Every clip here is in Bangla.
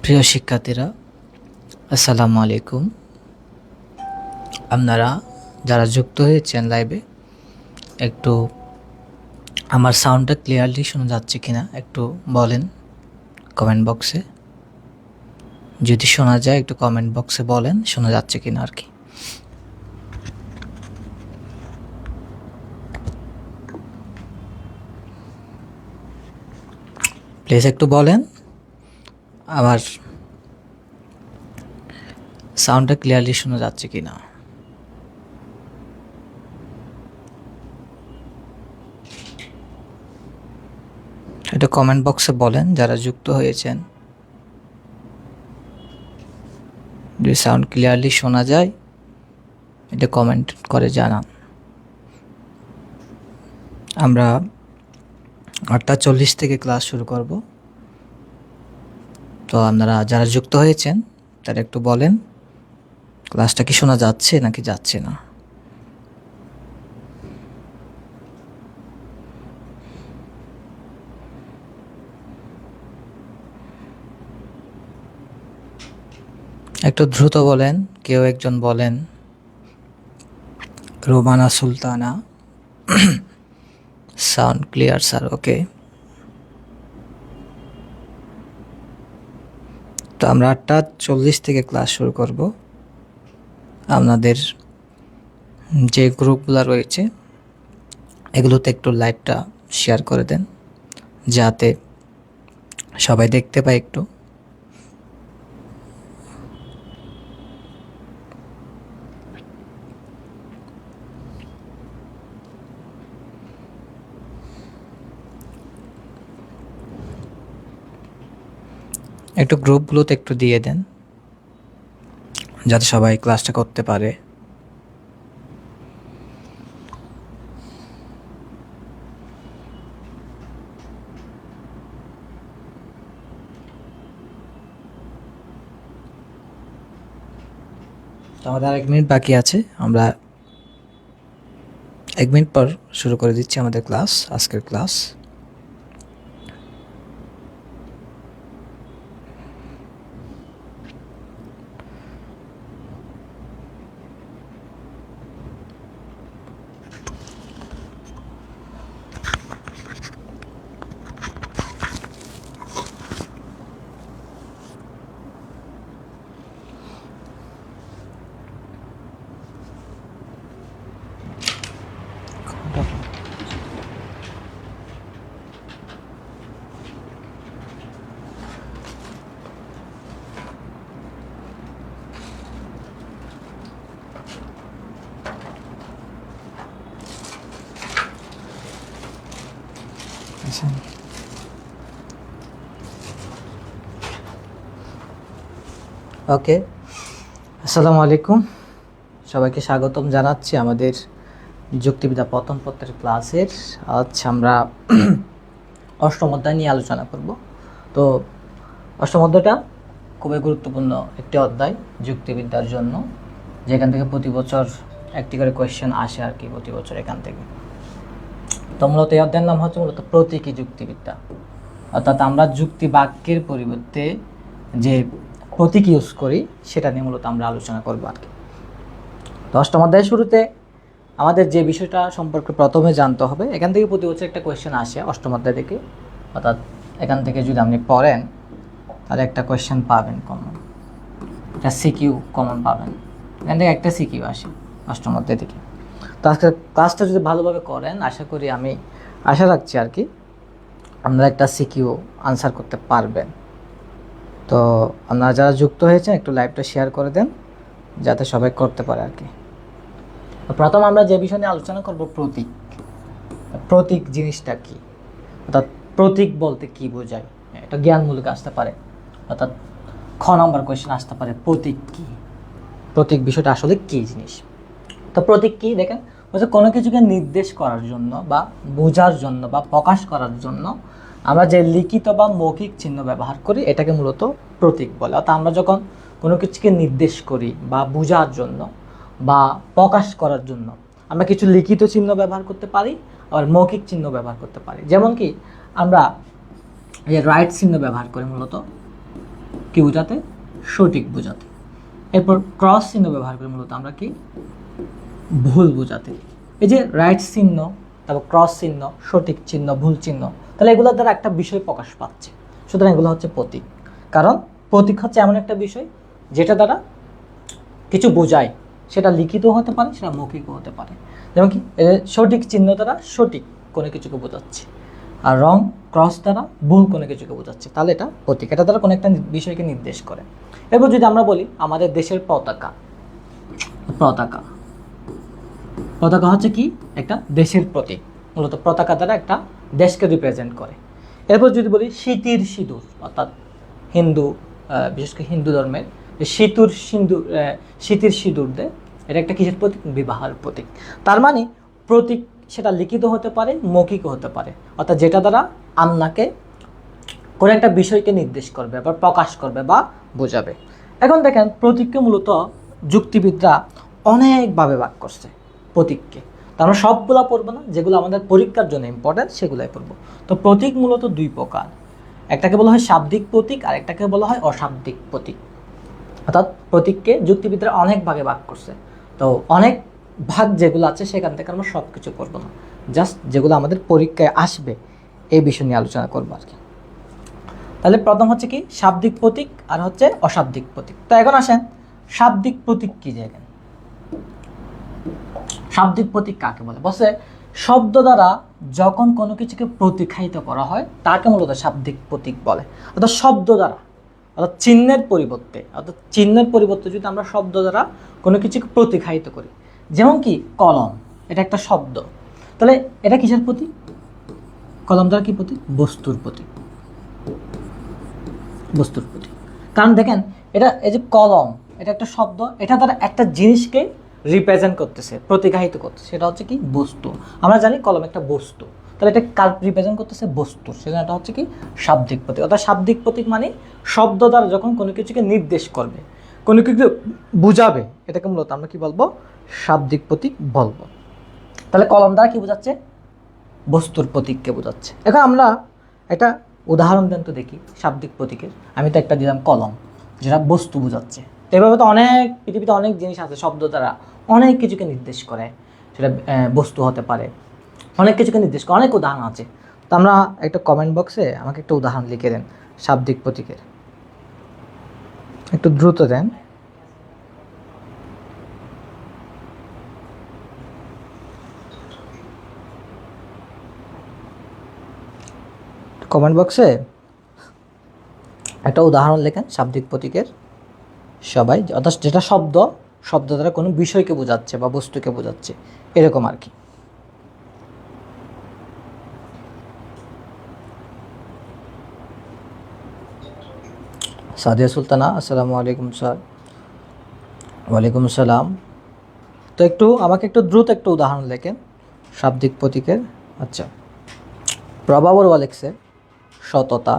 প্রিয় শিক্ষার্থীরা, আসসালামু আলাইকুম। আপনারা যারা যুক্ত হয়েছেন লাইভে, একটু আমার সাউন্ডটা ক্লিয়ারলি শোনা যাচ্ছে কিনা একটু বলেন কমেন্ট বক্সে। যদি শোনা যায় একটু কমেন্ট বক্সে বলেন শোনা যাচ্ছে কিনা আর কি। প্লিজ একটু বলেন আমার সাউন্ডটা ক্লিয়ারলি শোনা যাচ্ছে কিনা। এটা কমেন্ট বক্সে বলেন যারা যুক্ত হয়েছেন। যদি সাউন্ড ক্লিয়ারলি শোনা যায় এটা কমেন্ট করে জানান। আমরা 8:40 থেকে ক্লাস শুরু করব। তো আপনারা যারা যুক্ত হয়েছেন তারা একটু বলেন ক্লাসটা কি শোনা যাচ্ছে নাকি যাচ্ছে না। একটু দ্রুত বলেন, কেউ একজন বলেন। Romana Sultana, sound clear sir, okay. তো আমরা 8:40 থেকে ক্লাস শুরু করব। আপনাদের যে গ্রুপগুলো রয়েছে এগুলোতে একটু লাইভটা শেয়ার করে দেন যাতে সবাই দেখতে পায়। একটু গ্রুপগুলোতে একটু দিয়ে দেন যাতে সবাই ক্লাসটা করতে পারে। তো আমাদের আর 1 মিনিট বাকি আছে, আমরা 1 মিনিট পর শুরু করে দিচ্ছি আমাদের ক্লাস, আজকের ক্লাস। ওকে, আসসালামু আলাইকুম, সবাইকে স্বাগতম জানাচ্ছি আমাদের যুক্তিবিদ্যা প্রথম পত্রের ক্লাসের। আজ আমরা 8ম অধ্যায় নিয়ে আলোচনা করব। তো 8ম অধ্যায়টা খুবই গুরুত্বপূর্ণ একটি অধ্যায় যুক্তিবিদ্যার জন্য, যেখান থেকে প্রতি বছর একটি করে কোয়েশ্চেন আসে আর কি, প্রতি বছর এখান থেকে। তো মূলত এই অধ্যায়ের নাম হচ্ছে মূলত প্রতীকী যুক্তিবিদ্যা, অর্থাৎ আমরা যুক্তি বাক্যের পরিবর্তে যে প্রতীক ইউজ করি সেটা নিয়ে মূলত আমরা আলোচনা করবো আর কি। তো 8ম অধ্যায়ের শুরুতে আমাদের যে বিষয়টা সম্পর্কে প্রথমে জানতে হবে, এখান থেকে প্রতি বছর একটা কোয়েশ্চেন আসে 8ম অধ্যায় থেকে, অর্থাৎ এখান থেকে যদি আপনি পড়েন তাহলে একটা কোয়েশ্চেন পাবেন কমন, একটা সিকিউ কমন পাবেন। এখান থেকে একটা সিকিউ আসে 8ম অধ্যায় থেকে। তো আজকে ক্লাসটা যদি ভালোভাবে করেন আশা করি, আমি আশা রাখছি আর কি, আপনারা একটা সিকিউ আনসার করতে পারবেন। তো আপনারা যারা যুক্ত হয়েছেন একটু লাইভটা শেয়ার করে দেন যাতে সবাই করতে পারে আর কি। প্রথম আমরা যে বিষয় নিয়ে আলোচনা করব, প্রতীক। প্রতীক জিনিসটা কি, অর্থাৎ প্রতীক বলতে কি বোঝায়, এটা জ্ঞানমূলক আসতে পারে, অর্থাৎ খ নম্বর কোয়েশ্চেন আসতে পারে প্রতীক কি, প্রতীক বিষয়টা আসলে কী জিনিস। তো প্রতীক কি দেখেন, বলছে কোনো কিছুকে নির্দেশ করার জন্য বা বোঝার জন্য বা প্রকাশ করার জন্য আমরা যে লিখিত বা মৌখিক চিহ্ন ব্যবহার করি এটাকে মূলত প্রতীক বলে। অর্থাৎ আমরা যখন কোনো কিছুকে নির্দেশ করি বা বোঝার জন্য বা প্রকাশ করার জন্য আমরা কিছু লিখিত চিহ্ন ব্যবহার করতে পারি, আবার মৌখিক চিহ্ন ব্যবহার করতে পারি। যেমন কি আমরা এই রাইট চিহ্ন ব্যবহার করি, মূলত কি বোঝাতে? সঠিক বোঝাতে। এরপর ক্রস চিহ্ন ব্যবহার করে মূলত আমরা কি? ভুল বোঝাতে। এই যে রাইট চিহ্ন, তারপর ক্রস চিহ্ন, সঠিক চিহ্ন, ভুল চিহ্ন, তাহলে এগুলোর দ্বারা একটা বিষয় প্রকাশ পাচ্ছে। সুতরাং এগুলো হচ্ছে প্রতীক। কারণ প্রতীক হচ্ছে এমন একটা বিষয় যেটা দ্বারা কিছু বোঝায়, সেটা লিখিত হতে পারে, সেটা মৌখিকও হতে পারে। যেমন কি সঠিক চিহ্ন দ্বারা সঠিক কোনো কিছুকে বোঝাচ্ছে, আর রং ক্রস দ্বারা ভুল কোনো কিছুকে বোঝাচ্ছে, তাহলে এটা প্রতীক। এটা দ্বারা কোনো একটা বিষয়কে নির্দেশ করে। এরপর যদি আমরা বলি আমাদের দেশের পতাকা, পতাকা পতাকা হচ্ছে কি? একটা দেশের প্রতীক। মূলত পতাকা দ্বারা একটা দেশকে রিপ্রেজেন্ট করে। এরপর যদি বলি শীতের সিঁদুর, অর্থাৎ হিন্দু, বিশেষ করে হিন্দু ধর্মের শীতের সিঁদুর দেয়, এটা একটা কিসের প্রতীক? বিবাহের প্রতীক। তার মানে প্রতীক সেটা লিখিত হতে পারে, মৌখিকও হতে পারে, অর্থাৎ যেটা দ্বারা আপনাকে কোনো একটা বিষয়কে নির্দেশ করবে বা প্রকাশ করবে বা বোঝাবে। এখন দেখেন প্রতীককে মূলত যুক্তিবিদরা অনেকভাবে ভাগ করছে প্রতীককে। তো আমরা সবগুলা পড়বো না, যেগুলো আমাদের পরীক্ষার জন্য ইম্পর্টেন্ট সেগুলাই পড়বো। তো প্রতীক মূলত দুই প্রকার, একটাকে বলা হয় শাব্দিক প্রতীক আর একটাকে বলা হয় অশাব্দিক প্রতীক। অর্থাৎ প্রতীককে যুক্তিবিদরা অনেক ভাগে ভাগ করছে। তো অনেক ভাগ যেগুলো আছে সেখান থেকে আমরা সব কিছু পড়বো না, জাস্ট যেগুলো আমাদের পরীক্ষায় আসবে এই বিষয় নিয়ে আলোচনা করবো আর কি। তাহলে প্রথম হচ্ছে কি? শাব্দিক প্রতীক আর হচ্ছে অশাব্দিক প্রতীক। তো এখন আসেন শাব্দিক প্রতীক কি জায়গায়? শাব্দিক প্রতীক কাকে বলে? বলছে শব্দ দ্বারা যখন কোনো কিছুকে প্রতীকায়িত করা হয় তাকে মূলত শাব্দিক প্রতীক বলে। অর্থাৎ শব্দ দ্বারা, অর্থাৎ চিহ্নের পরিবর্তে যদি আমরা শব্দ দ্বারা কোনো কিছুকে প্রতীকায়িত করি, যেমন কি কলম, এটা একটা শব্দ, তাহলে এটা কিসের প্রতীক? কলম দ্বারা কি প্রতীক? বস্তুর প্রতীক। বস্তুর প্রতীক। কারণ দেখেন এটা, এই যে কলম, এটা একটা শব্দ, এটা দ্বারা একটা জিনিসকে রিপ্রেজেন্ট করতেছে, প্রতিকাহিত করতেছে, সেটা হচ্ছে কি? বস্তু। আমরা জানি কলম একটা বস্তু, তাহলে এটা কার রিপ্রেজেন্ট করতেছে? বস্তুর। সেজন্য এটা হচ্ছে কি? শাব্দিক প্রতীক। অর্থাৎ শাব্দিক প্রতীক মানে শব্দ দ্বারা যখন কোনো কিছুকে নির্দেশ করবে, কোনো কিছু বুঝাবে, এটাকে মূলত আমরা কি বলবো? শাব্দিক প্রতীক বলবো। তাহলে কলম দ্বারা কি বোঝাচ্ছে? বস্তুর প্রতীককে বোঝাচ্ছে। এখন আমরা একটা উদাহরণ দেন তো দেখি শাব্দিক প্রতীকের। আমি তো একটা দিলাম কলম, যেটা বস্তু বোঝাচ্ছে। তো এভাবে তো অনেক পৃথিবীতে অনেক জিনিস আছে শব্দ দ্বারা অনেক কিছুকে নির্দেশ করে, সেটা বস্তু হতে পারে, অনেক কিছুকে নির্দেশ করে, অনেক উদাহরণ আছে। তো আমরা একটা কমেন্ট বক্সে আমাকে একটা উদাহরণ লিখে দেন শাব্দিক প্রতীকের, একটু দ্রুত দেন। কমেন্ট বক্সে একটা উদাহরণ লেখেন শাব্দিক প্রতীকের সবাই, অর্থাৎ যেটা শব্দ দ্বারা কোনো বিষয়কে বোঝাচ্ছে বা বস্তুকে বোঝাচ্ছে, এরকম আর কি। সাদিয়া সুলতানা, আসসালামু আলাইকুম স্যার। ওয়ালাইকুম আসসালাম। তো একটু আমাকে একটু দ্রুত একটা উদাহরণ লেখেন শাব্দিক প্রতীকের। আচ্ছা, প্রভাবর লেখছে সততা,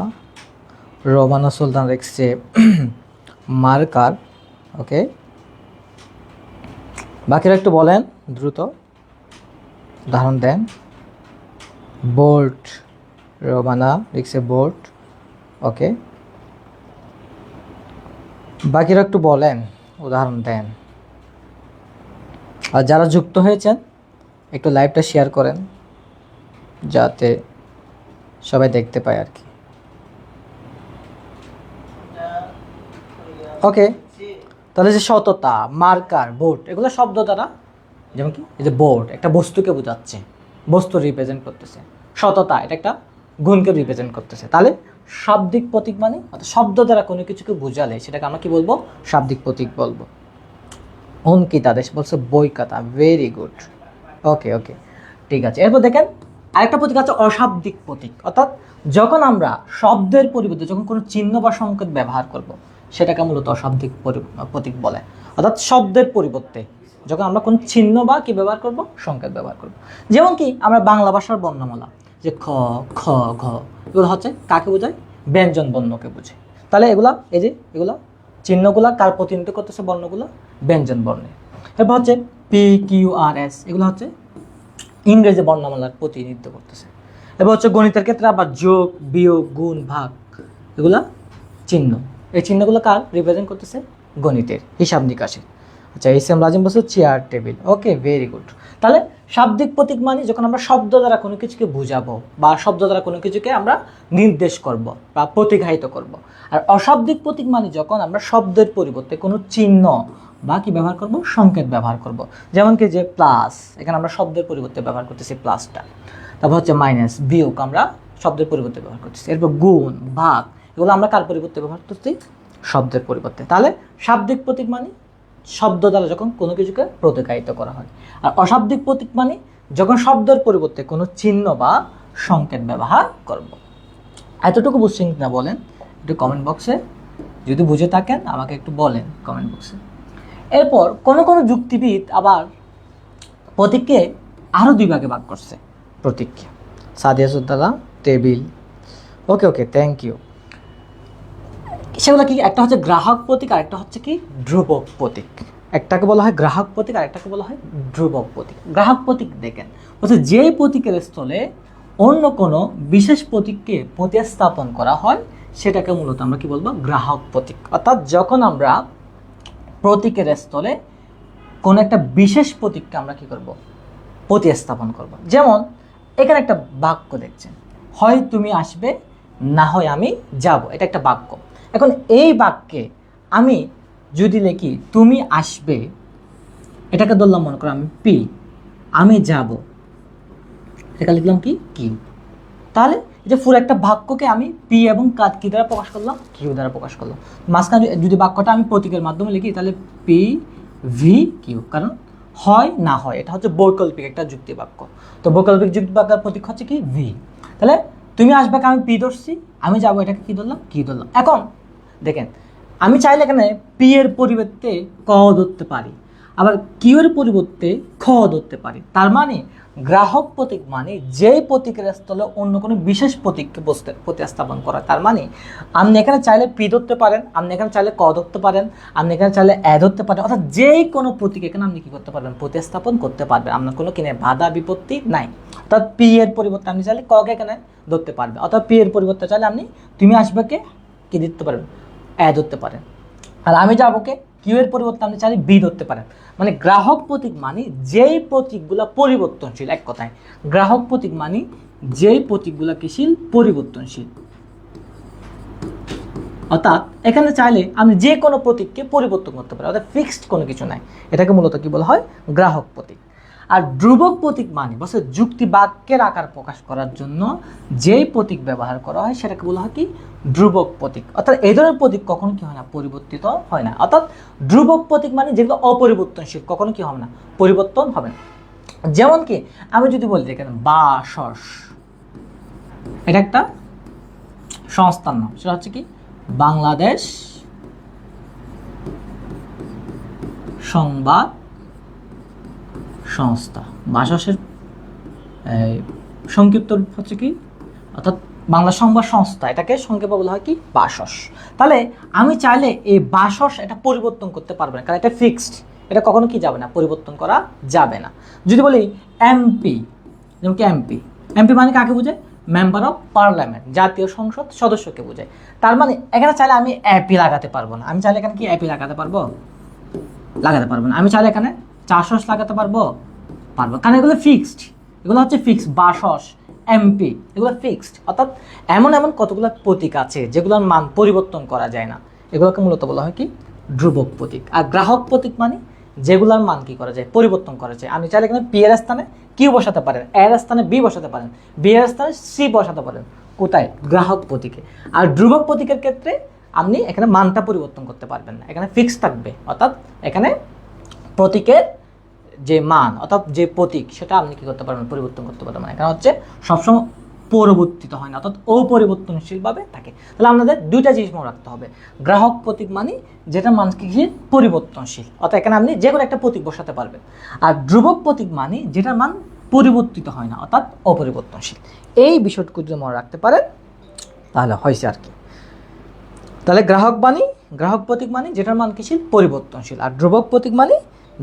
রোমানা সুলতান লিখছে মার্কার। ওকে, বাকিরা একটু বলেন দ্রুত, উদাহরণ দেন। বোল্ট, রোমানা লিখছে বোল্ট। ওকে, বাকিরা একটু বলেন, উদাহরণ দেন। আর যারা যুক্ত হয়েছেন একটু লাইভটা শেয়ার করেন যাতে সবাই দেখতে পায় আর কি। ওকে, তাহলে যে সততা, মার্কার, বোর্ড, এগুলো শব্দ দ্বারা, যেমন কি এই যে বোর্ড একটা বস্তুকে বোঝাচ্ছে, বস্তু রিপ্রেজেন্ট করতেছে। সততা এটা একটা গুণকে রিপ্রেজেন্ট করতেছে। তাহলে শাব্দিক প্রতীক মানে অর্থাৎ শব্দ দ্বারা কোনো কিছুকে বোঝালে সেটাকে আমরা কি বলবো? শাব্দিক প্রতীক বলবো। অঙ্কিতা দেশ বলছে বই খাতা, ভেরি গুড। ওকে ওকে, ঠিক আছে। এরপর দেখেন আরেকটা প্রতীক আছে অশাব্দিক প্রতীক। অর্থাৎ যখন আমরা শব্দের পরিবর্তে যখন কোনো চিহ্ন বা সংকেত ব্যবহার করব, সেটাকে মূলত অশাব্দিক প্রতীক বলে। অর্থাৎ শব্দের পরিবর্তে যখন আমরা কোন চিহ্ন বা কি ব্যবহার করব? সংকেত ব্যবহার করব। যেমন কি আমরা বাংলা ভাষার বর্ণমালা, যে খ, খ, ঘ, এগুলো হচ্ছে কাকে বোঝায়? ব্যঞ্জন বর্ণকে বোঝে। তাহলে এগুলা, এই যে এগুলা চিহ্নগুলা কার প্রতিনিধিত্ব করতেছে? বর্ণগুলো ব্যঞ্জন বর্ণে। এরপর হচ্ছে পি, কিউ, আর, এস, এগুলো হচ্ছে ইংরেজি বর্ণমালার প্রতিনিধিত্ব করতেছে। এবার হচ্ছে গণিতের ক্ষেত্রে আবার যোগ, বিয়োগ, গুণ, ভাগ, এগুলা চিহ্ন। এই চিহ্নগুলো কার রিপ্রেজেন্ট করতেছে? গণিতের, হিসাব নিকাশের। আচ্ছা, এস এম রাজিম বলছে চেয়ার টেবিল। ওকে, ভেরি গুড। তাহলে শাব্দিক প্রতীক মানে যখন আমরা শব্দ দ্বারা কোনো কিছুকে বুঝাবো বা শব্দ দ্বারা কোনো কিছুকে আমরা নির্দেশ করব বা প্রতিঘায়িত করব। আর অশাব্দিক প্রতীক মানে যখন আমরা শব্দের পরিবর্তে কোনো চিহ্ন বা কি ব্যবহার করব? সংকেত ব্যবহার করব। যেমন কি যে প্লাস, এখানে আমরা শব্দের পরিবর্তে ব্যবহার করতেছি প্লাসটা। তারপর হচ্ছে মাইনাস, বিয়োগ আমরা শব্দের পরিবর্তে ব্যবহার করতেছি। এরপর গুণ, ভাগ, এগুলো আমরা কার পরিবর্তে ব্যবহার করতেছি? শব্দের পরিবর্তে। তাহলে শাব্দিক প্রতীক মানে শব্দ দ্বারা যখন কোনো কিছুকে প্রতিকায়িত করা হয়। আর অশাব্দিক প্রতীক মানে যখন শব্দের পরিবর্তে কোনো চিহ্ন বা সংকেত ব্যবহার করব। এতটুকু বুঝছেন কিনা বলেন একটু কমেন্ট বক্সে, যদি বুঝে থাকেন আমাকে একটু বলেন কমেন্ট বক্সে। এরপর কোনো কোনো যুক্তিবিদ আবার প্রতীককে আরও দুই ভাগে ভাগ করছে। প্রতীককে Sadia Suddala, table. Okay okay, thank you. সেগুলো কি? একটা হচ্ছে গ্রাহক প্রতীক আর একটা হচ্ছে কি ধ্রুবক প্রতীক। একটাকে বলা হয় গ্রাহক প্রতীক আর একটাকে বলা হয় ধ্রুবক প্রতীক। গ্রাহক প্রতীক দেখেন বলছে যে প্রতীকের স্থলে অন্য কোনো বিশেষ প্রতীককে প্রতিস্থাপন করা হয় সেটাকে মূলত আমরা কি বলবো? গ্রাহক প্রতীক। অর্থাৎ যখন আমরা প্রতীকের স্থলে কোনো একটা বিশেষ প্রতীককে আমরা কি করব? প্রতিস্থাপন করব। যেমন এখানে একটা বাক্য দেখছেন, হয় তুমি আসবে না হয় আমি যাব, এটা একটা বাক্য। এখন এই বাক্যে আমি যদি লিখি তুমি আসবে, এটাকে ধরলাম মনে করো আমি পি, আমি যাব, এটা লিখলাম কি কিউ। তাহলে এই যে পুরো একটা বাক্যকে আমি পি এবং কি দ্বারা প্রকাশ করলাম? কিউ দ্বারা প্রকাশ করলাম। মাঝখানে যদি বাক্যটা আমি প্রতীকের মাধ্যমে লিখি তাহলে পি ভি কিউ, কারণ হয় না হয় এটা হচ্ছে বৈকল্পিক একটা যুক্তি বাক্য। তো বৈকল্পিক যুক্তি বাক্যের প্রতীক হচ্ছে কি ভি। তাহলে তুমি আসবে আমি পি ধরছি, আমি যাবো এটাকে কি ধরলাম? কি ধরলাম। এখন দেখেন আমি চাইলে এখানে পি এর পরিবর্তে ক ধরতে পারি, আবার কিউ এর পরিবর্তে খ ধরতে পারি। তার মানে গ্রাহক প্রতীক মানে যেই প্রতীকের স্থলে অন্য কোনো বিশেষ প্রতীককে প্রতিস্থাপন করা। তার মানে আপনি এখানে চাইলে পি ধরতে পারেন, আপনি এখানে চাইলে ক ধরতে পারেন, আপনি এখানে চাইলে এ ধরতে পারেন, অর্থাৎ যেই কোনো প্রতীক এখানে আপনি কি করতে পারবেন? প্রতিস্থাপন করতে পারবেন। আপনার কোনো কিনে বাধা বিপত্তি নাই। অর্থাৎ পি এর পরিবর্তে আপনি চাইলে ককে এখানে ধরতে পারবেন, অর্থাৎ পি এর পরিবর্তে চাইলে আপনি তুমি আসবেকে কি দিতে পারবেন? এ ধরতে পারেন। আর আমি যাবোকে কিউ এর পরিবর্তে আপনি চাইলে বি ধরতে পারেন। মানে গ্রাহক প্রতীক মানে যেই প্রতীকগুলো পরিবর্তনশীল। এক কথায় গ্রাহক প্রতীক মানে যেই প্রতীকগুলো কিশীল পরিবর্তনশীল। অর্থাৎ এখানে চাইলে আপনি যে কোনো প্রতীককে পরিবর্তন করতে পারেন, অর্থাৎ ফিক্সড কোনো কিছু নাই। এটাকে মূলত কি বলা হয়? গ্রাহক প্রতীক। আর ধ্রুবক প্রতীক মানে বলছে যুক্তি বাক্যের আকার প্রকাশ করার জন্য যেই প্রতীক ব্যবহার করা হয় সেটাকে বলা হয় কি? ধ্রুবক প্রতীক। অর্থাৎ এই ধরনের প্রতীক কখনো কি হয় না? পরিবর্তিত হয় না। অর্থাৎ ধ্রুবক প্রতীক মানে যেগুলো অপরিবর্তনশীল, কখনো কি হবে না? পরিবর্তন হবে না। যেমন কি আমি যদি বলি দেখেন বাসস, এটা একটা সংস্থার নাম, সেটা হচ্ছে কি বাংলাদেশ সংবাদ সংস্থা। বাসসের সংক্ষিপ্ত রূপ হচ্ছে কি? অর্থাৎ বাংলা সংবাদ সংস্থা, এটাকে সংক্ষেপে বলা হয় কি? বাসস। তাহলে আমি চাইলে এই বাসস এটা পরিবর্তন করতে পারবো না, কারণ এটা ফিক্সড, এটা কখনো কি যাবে না? পরিবর্তন করা যাবে না। যদি বলি এমপি, যেমন কি এমপি, এমপি মানে কাকে বোঝায়? মেম্বার অফ পার্লামেন্ট, জাতীয় সংসদ সদস্যকে বোঝায়। তার মানে এখানে চাইলে আমি এপি লাগাতে পারবো না। আমি চাইলে এখানে কি এপি লাগাতে পারবো? লাগাতে পারবো না। আমি চাইলে এখানে চাষস লাগাতে পারবো? পারবো, কারণ এগুলো ফিক্সড। এগুলো হচ্ছে ফিক্সড। বাসস, এমপি, এগুলো ফিক্সড। অর্থাৎ এমন এমন কতগুলো প্রতীক আছে যেগুলোর মান পরিবর্তন করা যায় না, এগুলোকে মূলত বলা হয় কি? ধ্রুবক প্রতীক। আর গ্রাহক প্রতীক মানে যেগুলোর মান কি করা যায়? পরিবর্তন করা যায়। আপনি চাইলে এখানে পি এর স্থানে কিউ বসাতে পারেন, এর স্থানে বি বসাতে পারেন, বি এর স্থানে সি বসাতে পারেন। কোথায়? গ্রাহক প্রতীকে। আর ধ্রুবক প্রতীকের ক্ষেত্রে আপনি এখানে মানটা পরিবর্তন করতে পারবেন না, এখানে ফিক্স থাকবে। অর্থাৎ এখানে প্রতীকের যে মান অর্থাৎ যে প্রতীক সেটা আপনি কি করতে পারবেন? পরিবর্তন করতে পারবেন। এখানে হচ্ছে সবসময় পরিবর্তিত হয় না, অর্থাৎ অপরিবর্তনশীলভাবে থাকে। তাহলে আপনাদের দুইটা জিনিস মনে রাখতে হবে। গ্রাহক প্রতীক মানে যেটা মান কি পরিবর্তনশীল, অর্থাৎ এখানে আপনি যে কোনো একটা প্রতীক বসাতে পারবেন। আর ধ্রুবক প্রতীক মানে যেটার মান পরিবর্তিত হয় না, অর্থাৎ অপরিবর্তনশীল। এই বিষয়টুকু যদি মনে রাখতে পারেন তাহলে হয়েছে আর কি। তাহলে গ্রাহক প্রতীক মানে যেটার মান কি পরিবর্তনশীল, আর ধ্রুবক প্রতীক মানে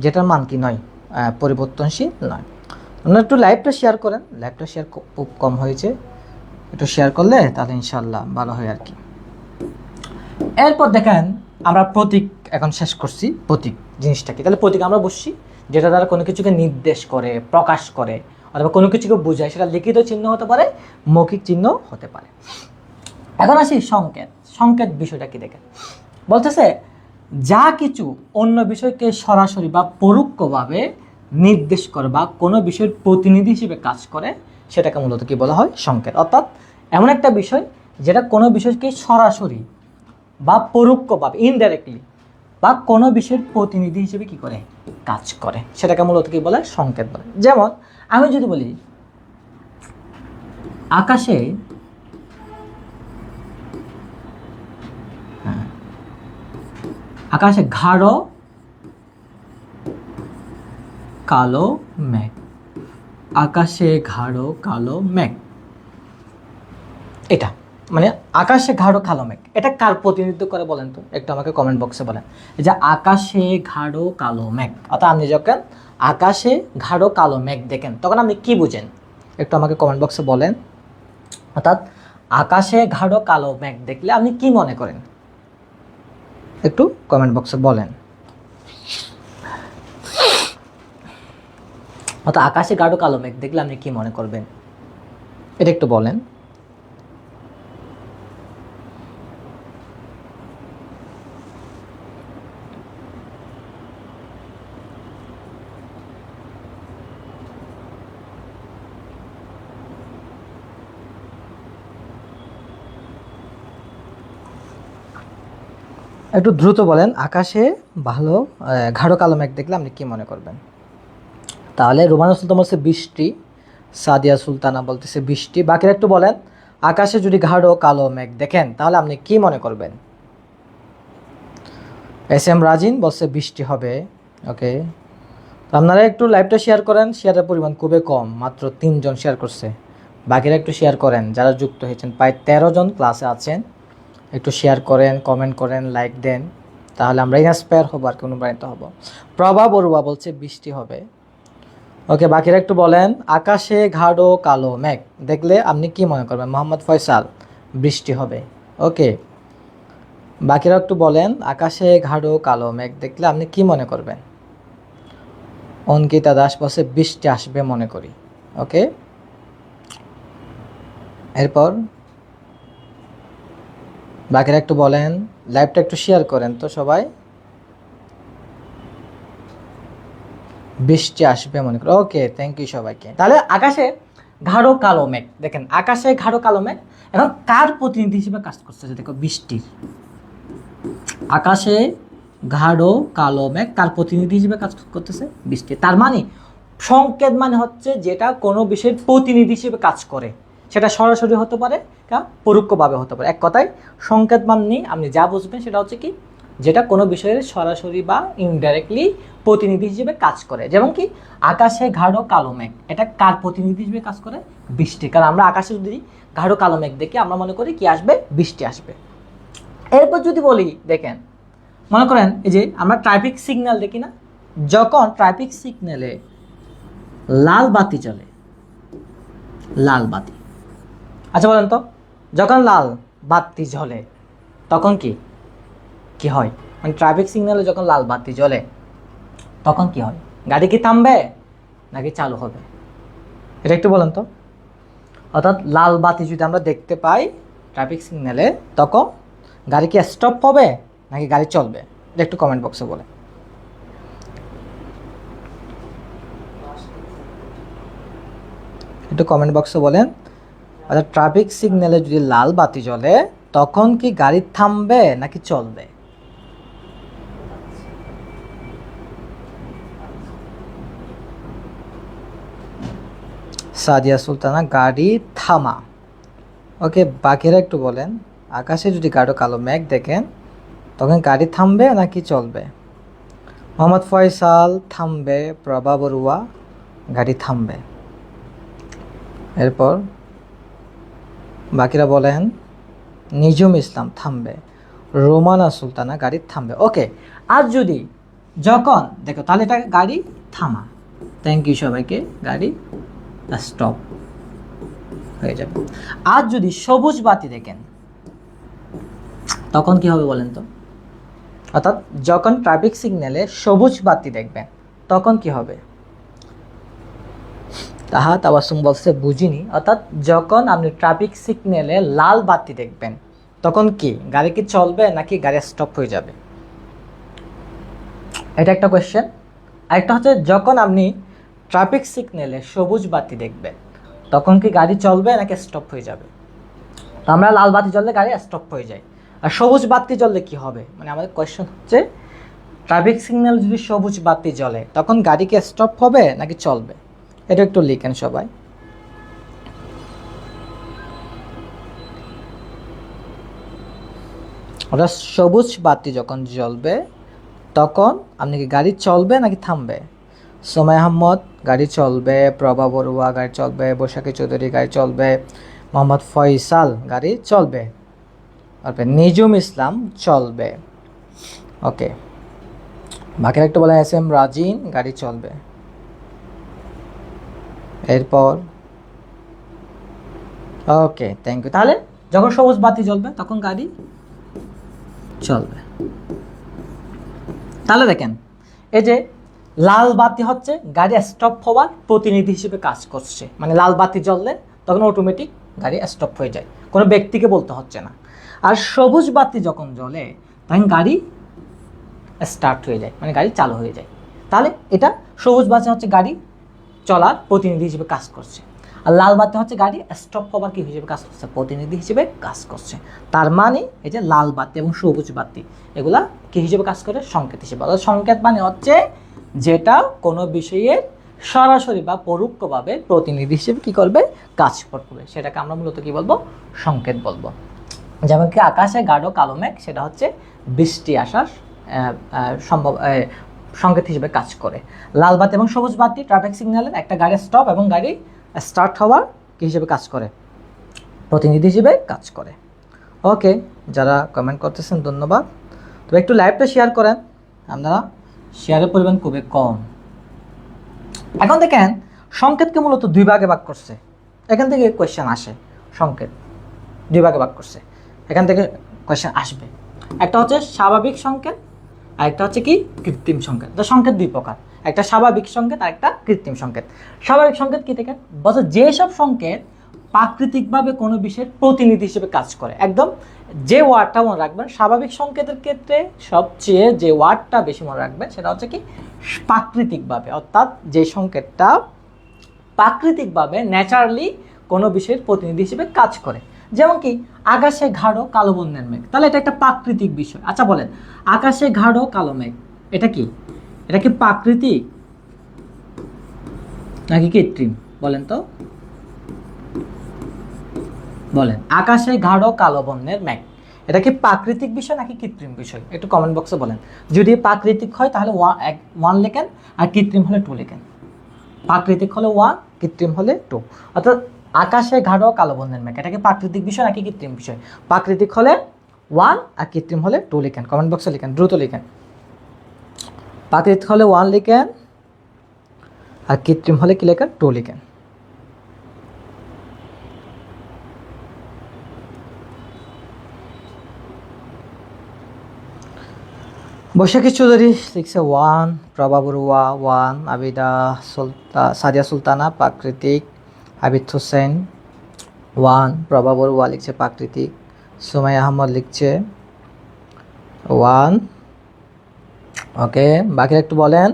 যেটার মান কি নয়, পরিবর্তনশীল নয়। আপনারা একটু লাইভটা শেয়ার করেন, লাইভটা শেয়ার খুব কম হয়েছে, একটু শেয়ার করলে তাহলে ইনশাল্লাহ ভালো হয় আর কি। এরপর দেখেন আমরা প্রতীক এখন শেষ করছি। প্রতীক জিনিসটা কি? তাহলে প্রতীক আমরা বুঝছি যেটা দ্বারা কোনো কিছুকে নির্দেশ করে, প্রকাশ করে, অথবা কোনো কিছুকে বোঝায়। সেটা লিখিত চিহ্ন হতে পারে, মৌখিক চিহ্ন হতে পারে। এখন আসি সংকেত। সংকেত বিষয়টা কি দেখেন, বলতেছে যা কিছু অন্য বিষয়কে সরাসরি বা পরোক্ষভাবে নির্দেশ করে বা কোনো বিষয়ের প্রতিনিধি হিসেবে কাজ করে, সেটাকে মূলত কি বলা হয়? সংকেত। অর্থাৎ এমন একটা বিষয় যেটা কোনো বিষয়কে সরাসরি বা পরোক্ষভাবে, ইনডাইরেক্টলি, বা কোনো বিষয়ের প্রতিনিধি হিসেবে কি করে? কাজ করে, সেটাকে মূলত কি বলে? সংকেত বলে। যেমন আমি যদি বলি আকাশে আকাশে গাঢ় কালো মেঘ, আকাশে গাঢ় কালো মেঘ, এটা মানে আকাশে গাঢ় কালো মেঘ, এটা কার প্রতিনিধিত্ব করে বলেন তো? একটু আমাকে কমেন্ট বক্সে বলেন। এই যে আকাশে গাঢ় কালো মেঘ, অর্থাৎ আপনি যখন আকাশে গাঢ় কালো মেঘ দেখেন তখন আপনি কি বুঝেন? একটু আমাকে কমেন্ট বক্সে বলেন। অর্থাৎ আকাশে গাঢ় কালো মেঘ দেখলে আপনি কি মনে করেন? একটু কমেন্ট বক্সে বলেন। অর্থাৎ আকাশে গাঢ় কালো মেঘ দেখলে আপনি কি মনে করবেন? এটা একটু বলেন। একটু দ্রুত বলেন, আকাশে ভালো গাঢ় কালো মেঘ দেখলে আপনি কি মনে করবেন? তাহলে রোমানা সুলতান বলছে বৃষ্টি, সাদিয়া সুলতানা বলতেছে বৃষ্টি। বাকিরা একটু বলেন, আকাশে যদি গাঢ় কালো মেঘ দেখেন তাহলে আপনি কি মনে করবেন? এস এম রাজিন বলছে বৃষ্টি হবে। ওকে, আপনারা একটু লাইভটা শেয়ার করেন। শেয়ারের পরিমাণ খুবই কম, মাত্র 3 জন শেয়ার করছে। বাকিরা একটু শেয়ার করেন, যারা যুক্ত হয়েছেন প্রায় 13 জন ক্লাসে আছেন। একটু শেয়ার করেন, কমেন্ট করেন, লাইক দেন, তাহলে আমরা ইন্সপায়ার হবো আর কি, অনুপ্রাণিত হব। প্রভা বড়ুয়া বলছে বৃষ্টি হবে। ওকে, বাকিরা একটু বলেন, আকাশে গাঢ় কালো মেঘ দেখলে আপনি কি মনে করবেন? মোহাম্মদ ফয়সাল বৃষ্টি হবে। ওকে, বাকিরা একটু বলেন, আকাশে গাঢ় কালো মেঘ দেখলে আপনি কি মনে করবেন? অঙ্কিতা দাস বলছে বৃষ্টি আসবে মনে করি। ওকে, এরপর বাকিরা একটু বলেন, লাইভটা একটু শেয়ার করেন তো সবাই। বৃষ্টি আসবে মনে করি। ওকে, থ্যাংক ইউ সবাইকে। তাহলে আকাশে গাঢ় কালো মেঘ দেখেন, আকাশে গাঢ় কালো মেঘ এখন কার প্রতিনিধি হিসেবে কাজ করতেছে? দেখো, বৃষ্টির। আকাশে গাঢ় কালো মেঘ কার প্রতিনিধি হিসেবে কাজ করতেছে? বৃষ্টি। তার মানে সংকেত মানে হচ্ছে যেটা কোনো বিষয়ের প্রতিনিধি হিসেবে কাজ করে, সেটা সরাসরি হতে পারে, পরোক্ষভাবে হতে পারে। এক কথায় সংকেত মানে আপনি যা বুঝবেন সেটা হচ্ছে কি, যেটা কোনো বিষয়ের সরাসরি বা ইনডাইরেক্টলি প্রতিনিধি হিসেবে কাজ করে। যেমন কি আকাশে গাঢ় কালো মেঘ, এটা কার প্রতিনিধি হিসেবে কাজ করে? বৃষ্টি। কারণ আমরা আকাশে যদি গাঢ় কালো মেঘ দেখি আমরা মনে করি কি আসবে? বৃষ্টি আসবে। এরপর যদি বলি, দেখেন মনে করেন এই যে আমরা ট্রাফিক সিগন্যাল দেখি না, যখন ট্রাফিক সিগন্যালে লাল বাতি জ্বলে, লাল বাতি, আচ্ছা বলেন তো, যখন লাল বাতি জ্বলে তখন কি কি হয়? মানে ট্রাফিক সিগন্যালে যখন লাল বাতি জ্বলে তখন কি হয়? গাড়ি কি থামবে নাকি চালু হবে? এটা একটু বলেন তো। অর্থাৎ লাল বাতি যদি আমরা দেখতে পাই ট্রাফিক সিগন্যালে, তখন গাড়ি কি স্টপ হবে নাকি গাড়ি চলবে? এটা একটু কমেন্ট বক্সে বলে। একটু কমেন্ট বক্সে বলেন। অর্থাৎ ট্রাফিক সিগন্যালে যদি লাল বাতি জ্বলে তখন কি গাড়ি থামবে নাকি চলবে? সাদিয়া সুলতানা গাড়ি থামা। ওকে, বাকিরা একটু বলেন, আকাশে যদি গাঢ় কালো মেঘ দেখেন তখন গাড়ি থামবে নাকি চলবে? মোহাম্মদ ফয়সাল থামবে, প্রভা বড়ুয়া গাড়ি থামবে। এরপর বাকিরা বলেন, নিজুম ইসলাম থামবে, রোমানা সুলতানা গাড়ি থামবে। ওকে, আর যদি যখন দেখো তাহলে এটা গাড়ি থামা, থ্যাংক ইউ সবাইকে, গাড়ি স্টপ হয়ে যাবে। আর যদি সবুজ বাতি দেখেন, তখন কি হবে বলেন তো? অর্থাৎ যখন ট্রাফিক সিগন্যালে সবুজ বাতি দেখবেন তখন কি হবে? তাহা তাবাসুম বলছে বুঝিনি। অর্থাৎ যখন আপনি ট্রাফিক সিগন্যালে লাল বাতি দেখবেন তখন কি গাড়ি কি চলবে নাকি গাড়ি স্টপ হয়ে যাবে? এটা একটা কোয়েশ্চেন। আরেকটা হচ্ছে যখন আপনি ট্রাফিক সিগন্যালে সবুজ বাতি দেখবেন তখন কি গাড়ি চলবে নাকি স্টপ হয়ে যাবে? আমরা লাল বাতি জ্বললে গাড়ি স্টপ হয়ে যায়, আর সবুজ বাতি জ্বললে কি হবে? মানে আমাদের কোয়েশ্চেন হচ্ছে ট্রাফিক সিগন্যাল যদি সবুজ বাতি জ্বলে তখন গাড়ি কি স্টপ হবে নাকি চলবে? এটা একটু লিখেন সবাই। ওটা সবুজ বাতি যখন জ্বলবে তখন আপনি কি গাড়ি চলবে নাকি থামবে? সোমাই আহমদ গাড়ি চলবে, প্রভা বড়ুয়া গাড়ি চলবে, বৈশাখী চৌধুরী গাড়ি চলবে, মোহাম্মদ ফয়সাল গাড়ি চলবে, তারপরে নিজুম ইসলাম চলবে। ওকে, বাকিরা একটু বলে এস এম রাজিন গাড়ি চলবে। এরপর ওকে, থ্যাংক ইউ। তাহলে যখন সবুজ বাতি জ্বলবে তখন গাড়ি চলবে। তাহলে দেখেন এই যে লাল বাতি হচ্ছে গাড়ি স্টপ হওয়ার প্রতিনিধি হিসেবে কাজ করছে, মানে লাল বাতি জ্বললে তখন অটোমেটিক গাড়ি স্টপ হয়ে যায়, কোনো ব্যক্তিকে বলতে হচ্ছে না। আর সবুজ বাতি যখন জ্বলে তখন গাড়ি স্টার্ট হয়ে যায়, মানে গাড়ি চালু হয়ে যায়। তাহলে এটা সবুজ বাতি হচ্ছে গাড়ি চলার প্রতিনিধি হিসেবে কাজ করছে, আর লাল বাতি হচ্ছে গাড়ি স্টপ হওয়ার কি হিসেবে কাজ করছে? প্রতিনিধি হিসেবে কাজ করছে। তার মানে এই যে লাল বাতি এবং সবুজ বাতি এগুলা কি হিসেবে কাজ করে? সংকেত হিসেবে। অর্থাৎ সংকেত মানে হচ্ছে যেটা কোনো বিষয়ের সরাসরি বা পরোক্ষভাবে প্রতিনিধি হিসেবে কি করবে? কাজ করবে, সেটাকে আমরা মূলত কি বলবো? সংকেত বলবো। যেমন কি আকাশে গাঢ় কালো মেঘ, সেটা হচ্ছে বৃষ্টি আসার সম্ভব সংকেত হিসেবে কাজ করে। লাল বাতি এবং সবুজ বাতি ট্রাফিক সিগন্যালের একটা গাড়ি স্টপ এবং গাড়ি স্টার্ট হওয়ার কি হিসেবে কাজ করে? প্রতিনিধি হিসেবে কাজ করে। ওকে, যারা কমেন্ট করতেছেন ধন্যবাদ। তবে একটু লাইভটা শেয়ার করেন, আপনারা শেয়ারের পরিমাণ খুবই কম। এখন দেখেন সংকেতকে মূলত দুই ভাগে ভাগ করছে, এখান থেকে কোয়েশ্চেন আসে। সংকেত দুই ভাগে ভাগ করছে, এখান থেকে কোয়েশ্চেন আসবে। একটা হচ্ছে স্বাভাবিক সংকেত আর একটা হচ্ছে কি কৃত্রিম সংকেত। তো সংকেত দুই প্রকার, একটা স্বাভাবিক সংকেত আর একটা কৃত্রিম সংকেত। স্বাভাবিক সংকেত কি থেকে বলছে? যেসব সংকেত প্রাকৃতিকভাবে কোনো বিষয়ের প্রতিনিধি হিসেবে কাজ করে। একদম যে ওয়ার্ডটা মনে রাখবেন স্বাভাবিক সংকেতের ক্ষেত্রে সবচেয়ে যে ওয়ার্ডটা বেশি মনে রাখবেন সেটা হচ্ছে কি প্রাকৃতিকভাবে, অর্থাৎ যে সংকেতটা প্রাকৃতিকভাবে ন্যাচারালি কোনো বিষয়ের প্রতিনিধি হিসেবে কাজ করে। যেমন কি আকাশে গাঢ় কালো বর্ণের মেঘ, তাহলে এটা একটা প্রাকৃতিক বিষয়। আচ্ছা বলেন, আকাশে গাঢ় কালো মেঘ এটা কি? এটা কি প্রাকৃতিক নাকি কৃত্রিম? বলেন তো, বলেন। আকাশে গাঢ় কালো বর্ণের মেঘ এটা কি প্রাকৃতিক বিষয় নাকি কৃত্রিম বিষয়? একটু কমেন্ট বক্সে বলেন। যদি প্রাকৃতিক হয় তাহলে 1 লেখেন, আর কৃত্রিম হলে 2 লেখেন। প্রাকৃতিক হলে 1, কৃত্রিম হলে 2। অর্থাৎ আকাশে গাঢ় কালো বর্ণের মেঘ এটা কি প্রাকৃতিক বিষয় নাকি কৃত্রিম বিষয়? প্রাকৃতিক হলে 1 আর কৃত্রিম হলে 2 লিখেন। কমেন্ট বক্সে লিখেন, দ্রুত লিখেন। প্রাকৃতিক হলে 1 লিখেন আর কৃত্রিম হলে কি লেখেন? 2 লিখেন। বৈশাখী চৌধুরী লিখছে 1, প্রভা বড়ুয়া 1, আবিদা সাদিয়া সুলতানা প্রাকৃতিক, আবিদ হোসেন 1, প্রভা বড়ুয়া লিখছে প্রাকৃতিক, সুমাই আহমদ লিখছে 1। ওকে, বাকিরা একটু বলেন।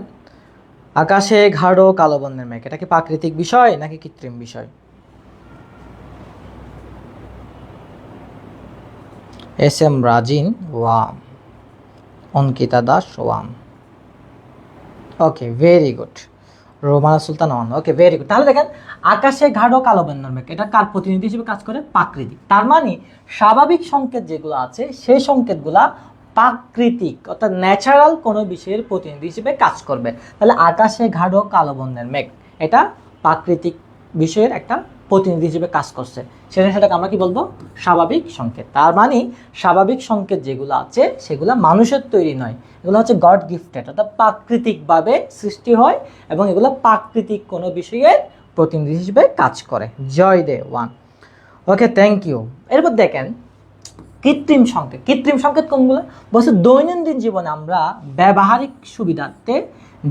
আকাশে গাঢ় কালো বর্ণের মেঘ এটা কি প্রাকৃতিক বিষয় নাকি কৃত্রিম বিষয়? S M Rajin 1, Ankita Das 1। Okay, very good. Romana Sultan 1। Okay, very good. তাহলে দেখেন আকাশে গাঢ় কালো বর্ণের মেঘ এটা কার প্রতিনিধি হিসেবে কাজ করে? প্রাকৃতিক। তার মানে স্বাভাবিক সংকেত যেগুলো আছে সেই সংকেতগুলা প্রাকৃতিক অর্থাৎ ন্যাচারাল কোনো বিষয়ের প্রতিনিধি হিসেবে কাজ করবে। তাহলে আকাশে গাঢ় কালো বর্ণের মেঘ এটা প্রাকৃতিক বিষয়ের একটা প্রতিনিধি হিসেবে কাজ করছে, সেটাকে আমরা কি বলবো? স্বাভাবিক সংকেত। তার মানে স্বাভাবিক সংকেত যেগুলো আছে সেগুলো মানুষের তৈরি নয়, এগুলো হচ্ছে গড গিফটেড, অর্থাৎ প্রাকৃতিকভাবে সৃষ্টি হয় এবং এগুলো প্রাকৃতিক কোনো বিষয়ের প্রতিনিধি হিসেবে কাজ করে। জয় দে 1। ওকে, থ্যাংক ইউ। এরপর দেখেন কৃত্রিম সংকেত। কৃত্রিম সংকেত কোনগুলো বলছে? দৈনন্দিন জীবনে আমরা ব্যবহারিক সুবিধার্থে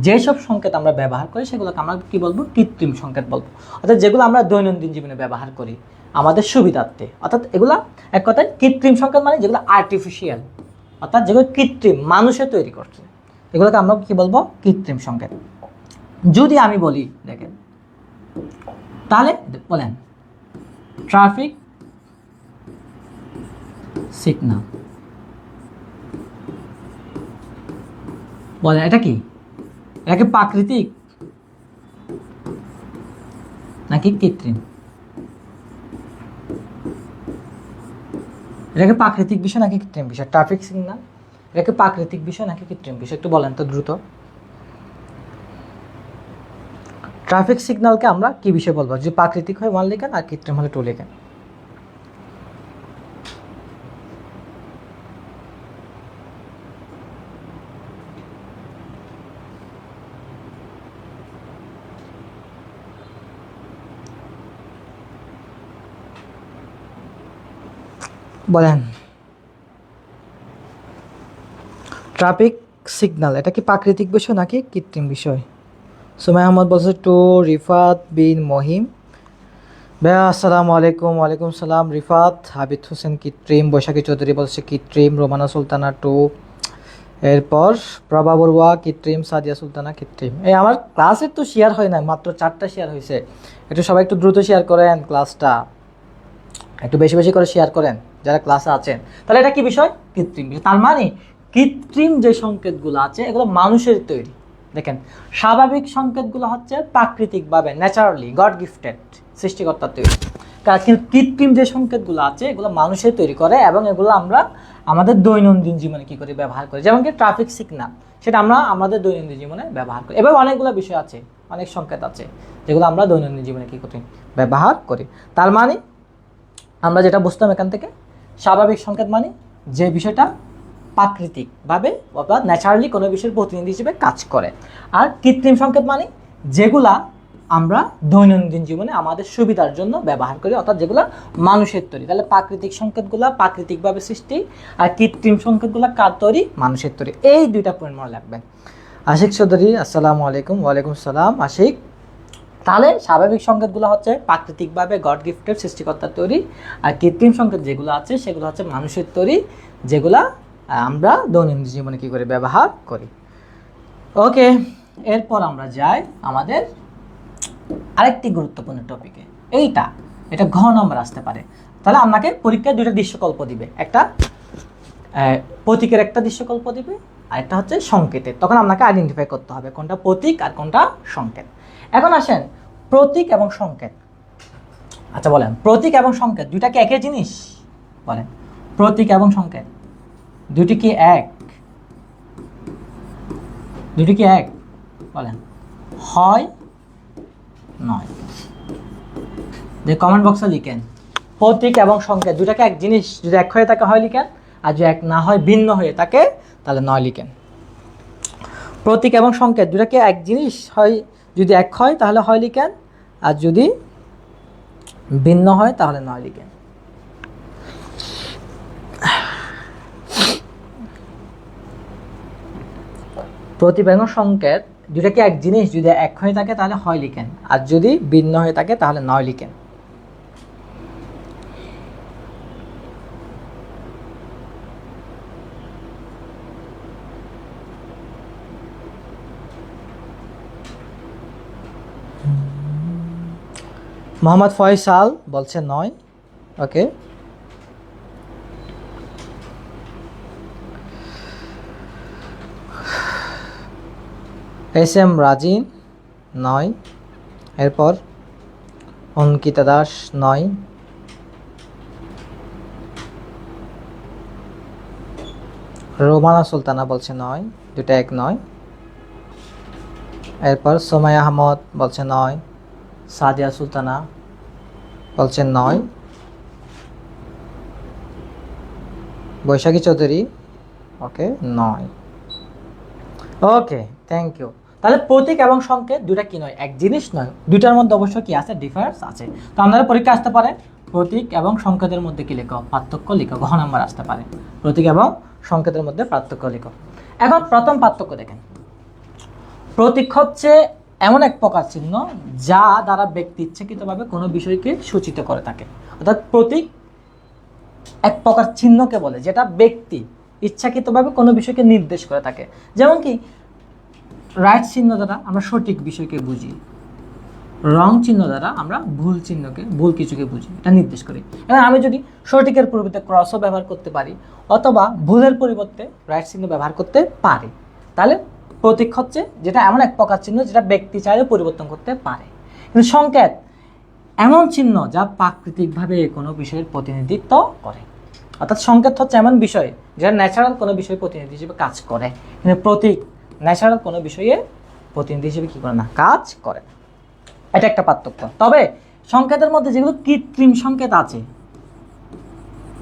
যেসব সংকেত আমরা ব্যবহার করি সেগুলোকে আমরা কি বলবো? কৃত্রিম সংকেত বলবো। অর্থাৎ যেগুলো আমরা দৈনন্দিন জীবনে ব্যবহার করি আমাদের সুবিধার্থে, অর্থাৎ এগুলা এক কথায় কৃত্রিম সংকেত মানে যেগুলো আর্টিফিশিয়াল, অর্থাৎ যেগুলো কৃত্রিম, মানুষে তৈরি করছে, এগুলোকে আমরা কি বলবো? কৃত্রিম সংকেত। যদি আমি বলি দেখেন তাহলে বলেন ট্রাফিক সিগন্যাল, বলেন এটা কি? এটাকে প্রাকৃতিক নাকি কৃত্রিম? এটাকে প্রাকৃতিক বিষয় নাকি কৃত্রিম বিষয়? ট্রাফিক সিগন্যাল এটাকে প্রাকৃতিক বিষয় নাকি কৃত্রিম বিষয়? একটু বলেন তো দ্রুত। ট্রাফিক সিগন্যালকে আমরা কি বিষয় বলবো? যদি প্রাকৃতিক হয় 1 লিখেন আর কৃত্রিম হলে 2 লিখেন। বলেন ট্রাফিক সিগন্যাল এটা কি প্রাকৃতিক বিষয় নাকি কৃত্রিম বিষয়? সুমাই আহমদ বলছে টু। রিফাত বিন মহিম ভাইয়া আসসালামু আলাইকুম। ওয়ালাইকুম সালাম। রিফাত। হাবিদ হোসেন কৃত্রিম। বৈশাখী চৌধুরী বলছে কৃত্রিম। রোমানা সুলতানা 2। এরপর প্রভা বড়ুয়া কৃত্রিম। সাদিয়া সুলতানা কৃত্রিম। এই আমার ক্লাসের তো শেয়ার হয় না, মাত্র 4টা শেয়ার হয়েছে। একটু সবাই একটু দ্রুত শেয়ার করেন, ক্লাসটা একটু বেশি বেশি করে শেয়ার করেন যারা ক্লাসে আছেন। তাহলে এটা কি বিষয়? কৃত্রিম বিষয়। তার মানে কৃত্রিম যে সংকেতগুলো আছে এগুলো মানুষের তৈরি। দেখেন স্বাভাবিক সংকেতগুলো হচ্ছে প্রাকৃতিকভাবে ন্যাচারালি গড গিফটেড, সৃষ্টিকর্তার তৈরি। কিন্তু কৃত্রিম যে সংকেতগুলো আছে এগুলো মানুষের তৈরি করে এবং এগুলো আমরা আমাদের দৈনন্দিন জীবনে কী করি? ব্যবহার করি। যেমন কি ট্রাফিক সিগন্যাল, সেটা আমরা আমাদের দৈনন্দিন জীবনে ব্যবহার করি। এবার অনেকগুলো বিষয় আছে, অনেক সংকেত আছে যেগুলো আমরা দৈনন্দিন জীবনে কী করি? ব্যবহার করি। তার মানে আমরা যেটা বুঝতাম এখান থেকে, স্বাভাবিক সংকেত মানে যে বিষয়টা প্রাকৃতিকভাবে অর্থাৎ ন্যাচারালি কোনো বিষয়ের প্রতিনিধি হিসেবে কাজ করে। আর কৃত্রিম সংকেত মানে যেগুলা আমরা দৈনন্দিন জীবনে আমাদের সুবিধার জন্য ব্যবহার করি, অর্থাৎ যেগুলো মানুষের তৈরি। তাহলে প্রাকৃতিক সংকেতগুলো প্রাকৃতিকভাবে সৃষ্টি আর কৃত্রিম সংকেতগুলো কার তৈরি? মানুষের তৈরি। এই 2টা পয়েন্ট মনে রাখবেন। আশিক চৌধুরী আসসালামু আলাইকুম। ওয়ালাইকুম সালাম আশিক। তাহলে স্বাভাবিক সংকেতগুলো হচ্ছে প্রাকৃতিকভাবে গড গিফটেড, সৃষ্টিকর্তার তৈরি। আর কৃত্রিম সংকেত যেগুলো আছে সেগুলো হচ্ছে মানুষের তৈরি, যেগুলা আমরা দৈনন্দিন জীবনে কী করে? ব্যবহার করি। ওকে, এরপর আমরা যাই আমাদের আরেকটি গুরুত্বপূর্ণ টপিকে। এটা ঘ নম্বর আসতে পারে। তাহলে আপনাকে পরীক্ষায় 2টা দৃশ্যকল্প দিবে, একটা প্রতীকের একটা দৃশ্যকল্প দিবে আর একটা হচ্ছে সংকেতের। তখন আপনাকে আইডেন্টিফাই করতে হবে কোনটা প্রতীক আর কোনটা সংকেত। এখন আসেন প্রতীক এবং সংকেত। আচ্ছা বলেন প্রতীক এবং সংকেত 2টা কি একই জিনিস? বলেন প্রতীক এবং সংকেত 2টি কি এক? 2টি কি এক? বলেন হয় নয়? যে কমেন্ট বক্সে লিখেন প্রতীক এবং সংকেত 2টাকে এক জিনিস, যদি এক হয়ে থাকে হয় লিখেন, আর যদি এক না হয় ভিন্ন হয়ে থাকে তাহলে নয় লিখেন। প্রতীক এবং সংকেত 2টাকে এক জিনিস হয়, যদি এক হয় তাহলে হয় লিখেন, আর যদি ভিন্ন হয় তাহলে নয় লিখেন। প্রতীক এবং সংকেত 2টাকে এক জিনিস, যদি এক হয়ে থাকে তাহলে হয় লিখেন, আর যদি ভিন্ন হয়ে থাকে তাহলে নয় লিখেন। মোহাম্মদ ফয়সাল বলছে নয়। ওকে, এস এম রাজিন নয়। এরপর অঙ্কিতা দাস নয়। রোমানা সুলতানা বলছে নয়, 2টা এক নয়। এরপর সোমাই আহমদ বলছে নয়। সাদিয়া সুলতানা বলছে নয়। বৈশাখী চৌধুরী ওকে নয়। ওকে, থ্যাংক ইউ। তাহলে প্রতীক এবং সংকেত 2টা কি নয়? এক জিনিস নয়, 2টার মধ্যে অবশ্য কি আছে? ডিফারেন্স আছে। তো আপনারা পরীক্ষা আসতে পারে, প্রতীক এবং সংকেতের মধ্যে কি লেখো? পার্থক্য লিখো। ঘ নাম্বার আসতে পারে। প্রতীক এবং সংকেতের মধ্যে পার্থক্য লিখো। এখন প্রথম পার্থক্য দেখেন, প্রতীক হচ্ছে এমন এক প্রকার চিহ্ন যা দ্বারা ব্যক্তি ইচ্ছাকৃতভাবে কোনো বিষয়কে সূচিত করে থাকে। অর্থাৎ প্রতীক এক প্রকার চিহ্নকে বলে যেটা ব্যক্তি ইচ্ছাকৃতভাবে কোনো বিষয়কে নির্দেশ করে থাকে। যেমন কি রাইট চিহ্ন দ্বারা আমরা সঠিক বিষয়কে বুঝি, রং চিহ্ন দ্বারা আমরা ভুল কিছুকে বুঝি, এটা নির্দেশ করি। এবং আমি যদি সঠিকের পরিবর্তে ক্রসও ব্যবহার করতে পারি অথবা ভুলের পরিবর্তে রাইট চিহ্ন ব্যবহার করতে পারি, তাহলে প্রতীক হচ্ছে যেটা এমন এক প্রকার চিহ্ন যেটা ব্যক্তি চাইলে পরিবর্তন করতে পারে। কিন্তু সংকেত এমন চিহ্ন যা প্রাকৃতিকভাবে কোনো বিষয়ের প্রতিনিধিত্ব করে। অর্থাৎ সংকেত হচ্ছে এমন বিষয় যেটা ন্যাচারাল কোনো বিষয়ের প্রতিনিধি হিসেবে কাজ করে, কিন্তু প্রতীক ন্যাচারাল কোনো বিষয়ের প্রতিনিধি হিসেবে কী করে না, কাজ করে। এটা একটা পার্থক্য। তবে সংকেতের মধ্যে যেগুলো কৃত্রিম সংকেত আছে,